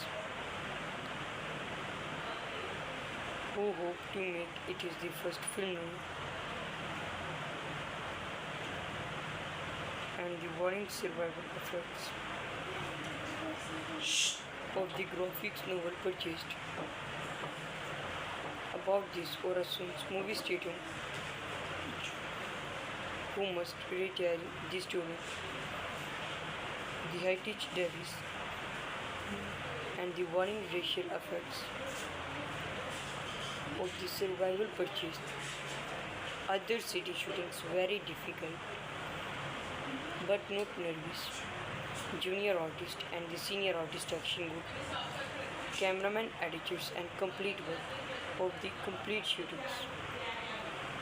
who hope to make it is the first film and the warring survival effects of the graphics novel purchased. About this Orason's movie stadium who must retire the story, the Heritage Davis, and the warring racial effects of the survival purchased. Other city shootings very difficult but not nervous. Junior artist and the senior artist action good. Cameraman, editors and complete work of the complete shootings.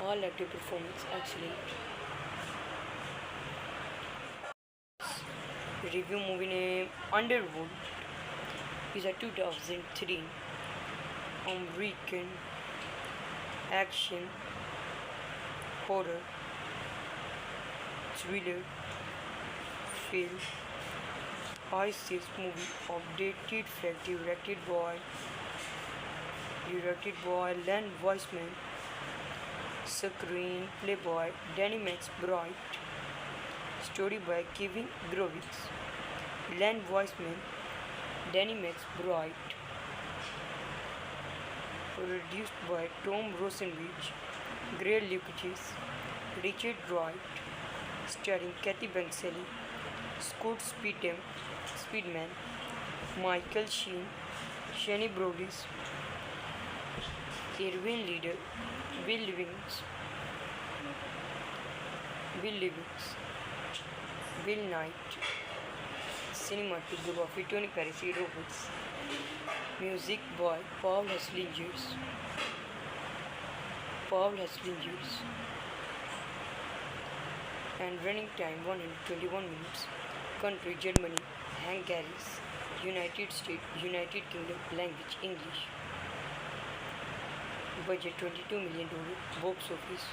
All actor performance excellent. Review movie name Underworld is a 2003 American action horror thriller film. This movie of dated fact directed by Len Wiseman, screenplay by Danny McBride, story by Kevin Grovitz, Len Wiseman, Danny McBride, produced by Tom Rosenwich, Gray Lucas, Richard Wright, starring Kathy Banksally, Scott Speedman, Michael Sheen, Shani Brodis, Irwin Leader, Will Livings, Bill Knight. Cinematography Tony Parisi Roberts. Music by Paul Haslingers. And running time 121 minutes. Country Germany, Hungary, United States, United Kingdom. Language English. Budget $22 million. Box office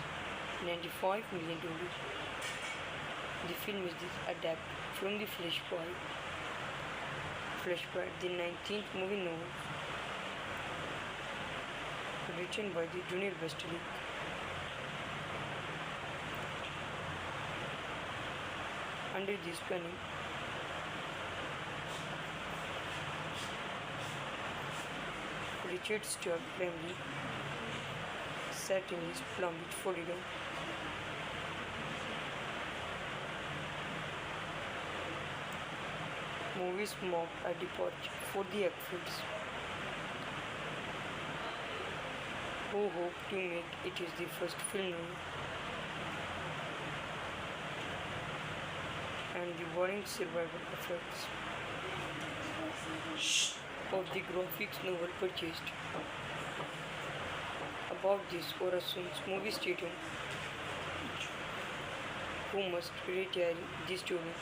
$95 million. The film is adapted from the Flashpoint, the 19th movie novel, written by the Junior Westlake. Under this planning, Richard Stark family set in his Palm Beach, Florida. Movies mark a departure for the actors who hope to make it is the first film and the warring survival effects of the graphics novel purchased. About this Orason's movie stadium who must retire the story,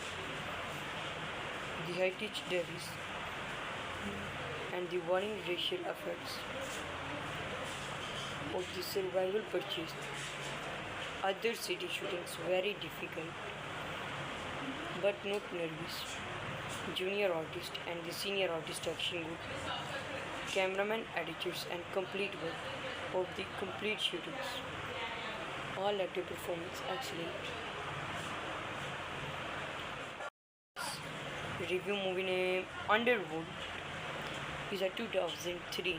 the Heritage Davis, and the warring racial effects of the survival purchased. Other city shootings very difficult but not nervous. Junior artist and the senior artist action good. Cameraman, editors and complete work of the complete shootings. All actor performance excellent. Review movie name Underwood is a 2003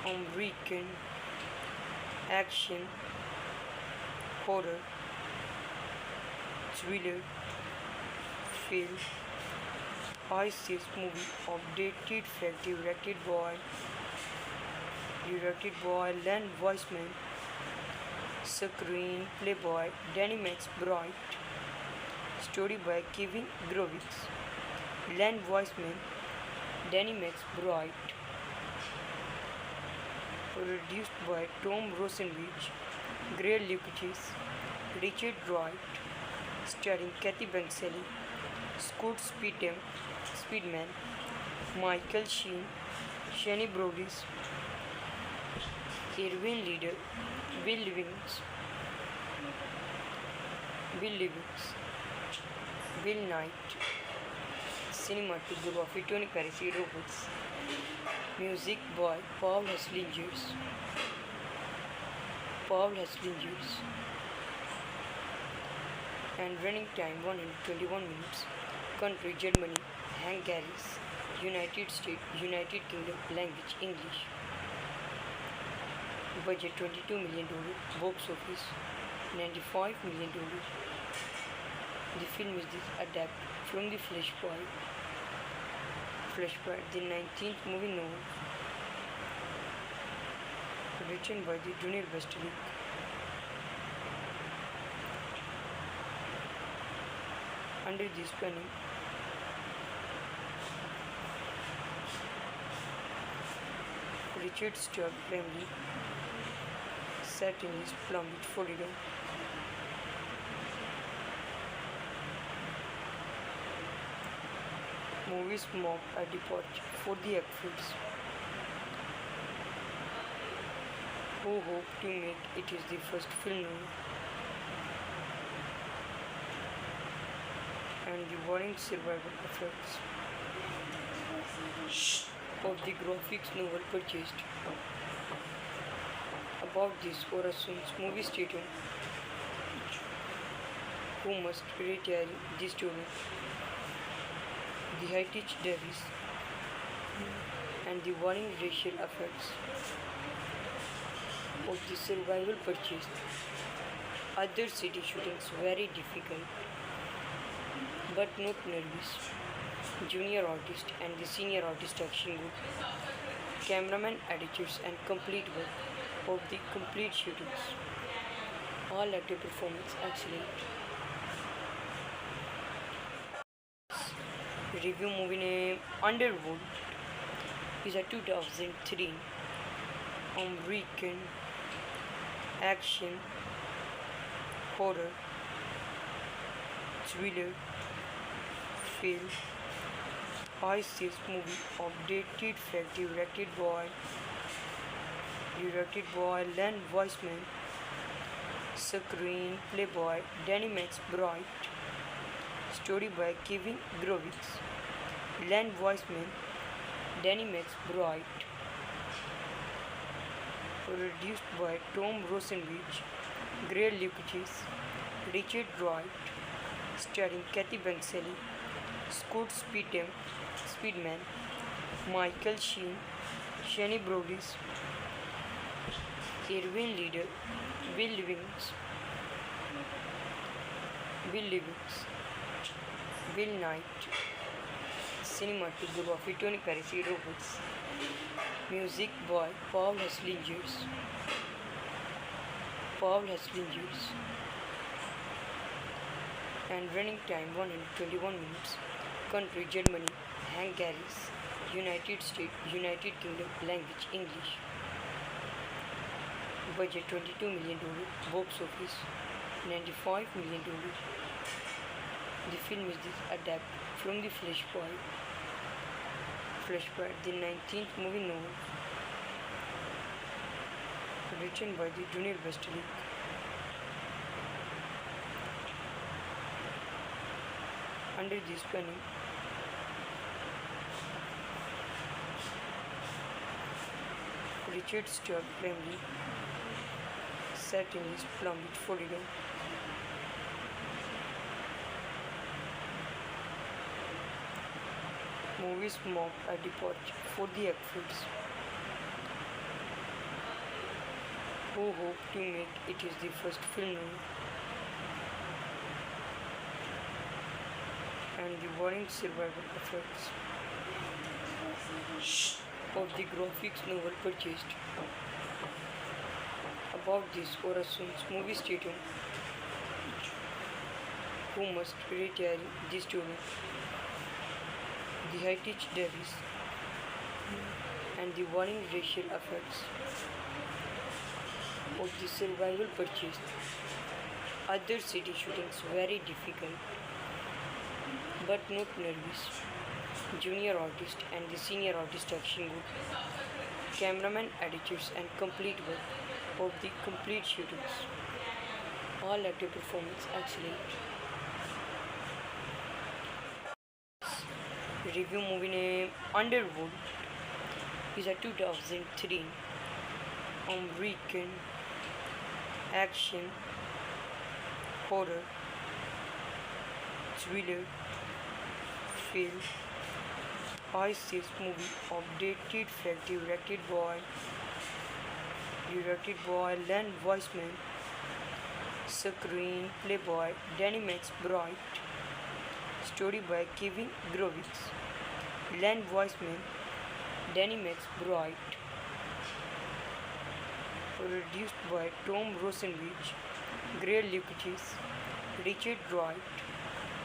American action horror thriller film. ICS movie of dated fact directed by Len Wiseman, screenplay by Danny McBride, story by Kevin Grovitz, Len Wiseman, Danny McBride, produced by Tom Rosenwich, Gray Lucas, Richard Wright, starring Kathy Banksally, Scott Speedman, Michael Sheen, Shani Brodis, Irwin Leader, Bill Livings, Bill Knight, cinematography Tony Parisi Roberts, music by Paul Haslingers, and running time 121 minutes. Country Germany, Hungary, United States, United Kingdom, language English. Budget $22 million, box office $95 million. The film is adapted from the Flashpoint, the 19th movie novel, written by the Daniel Westerlick. Under this planning, Richard Stark family set in East Palm Beach, Florida. Movies mark a departure for the actors who hope to make it is the first film and the warring survival effects of the graphics novel purchased. About this Orason's movie stadium who must retire the story, the Heritage Davis, and the warring racial effects of the survival purchased. Other city shootings very difficult but not nervous. Junior artist and the senior artist action group, cameraman, editors, and complete work of the complete shootings. All actor performance excellent. Review movie name Underwood is a 2003 American action horror thriller film. ICS movie of dated fact directed by Len Wiseman, screenplay by Danny McBride, story by Kevin Grovitz, Len Wiseman, Danny McBride, produced by Tom Rosenwich, Gray Lucas, Richard Wright, starring Kathy Banksally, Scott Speedman, Michael Sheen, Shani Brodis, Irwin Leader, Bill Livings, Bill Knight, cinematography Tony Parisi Roberts, music by Paul Haslingers, and running time 121 minutes. Country Germany, Hungary, United States, United Kingdom, language English. Budget $22 million, box office $95 million. The film is adapted from the Flashpoint, the 19th movie novel, written by the Daniel Westerlick. Under this planning, Richard Stark family set in East Palm Beach, Florida. Movies mock a departure for the actors who hope to make it is the first film novel and the warring survival effects of the graphics novel purchased. About this Orason's movie stadium who must retire the student, the high-tech Davis, and the warring racial effects of the survival purchased. Other city shootings very difficult but not nervous. Junior artist and the senior artist action good. Cameraman, editors and complete work of the complete shootings. All actor performance excellent. Review movie name Underworld is a 2003 American action horror thriller film. ISIS movie of dated fact directed by Len Wiseman, screenplay by Danny McBride, story by Kevin Grovitz, Len Wiseman, Danny McBride, produced by Tom Rosenwich, Gray Lucas, Richard Wright,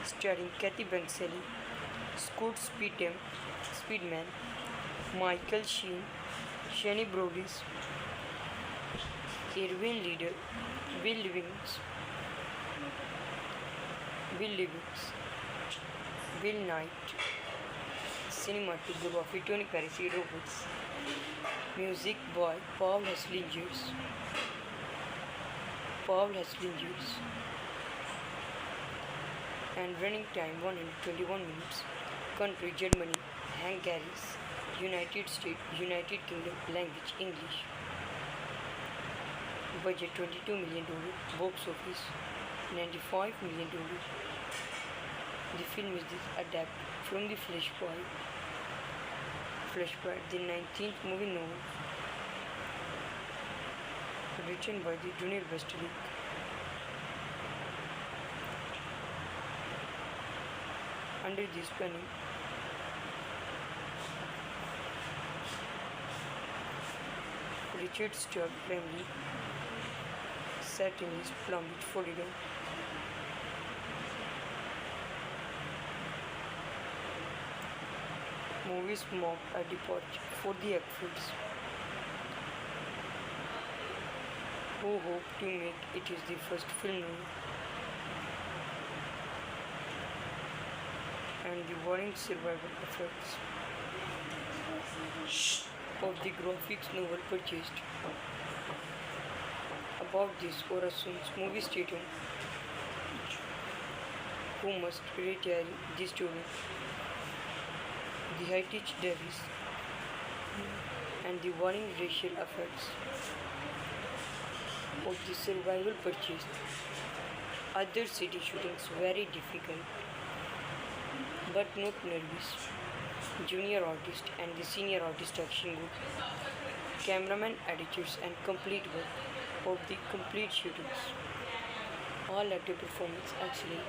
starring Kathy Banksally, Scott Speedman, Michael Sheen, Shani Brodis, Irwin Leader, Bill Livings, Bill Knight, cinematography Tony Parisi Roberts, music by Paul Haslingers, and running time 121 minutes. Country Germany, Hungary, United States, United Kingdom, language English. Budget $22 million, box office $95 million. The film is adapted from the Flashpoint, the 19th movie novel, written by the Junior Westlake. Under this planning, Richard Stark family set in East Palm Beach, Florida. Movies mock a departure for the actors who hope to make it is the first film novel and the warring survival effects of the graphics novel purchased. About this Orason's movie stadium who must retire the student, the high-tech Davis, and the warring racial effects of the survival purchased. Other city shootings very difficult but not nervous. Junior artist and the senior artist action good. Cameraman, editors and complete work of the complete shootings. All actor performance excellent.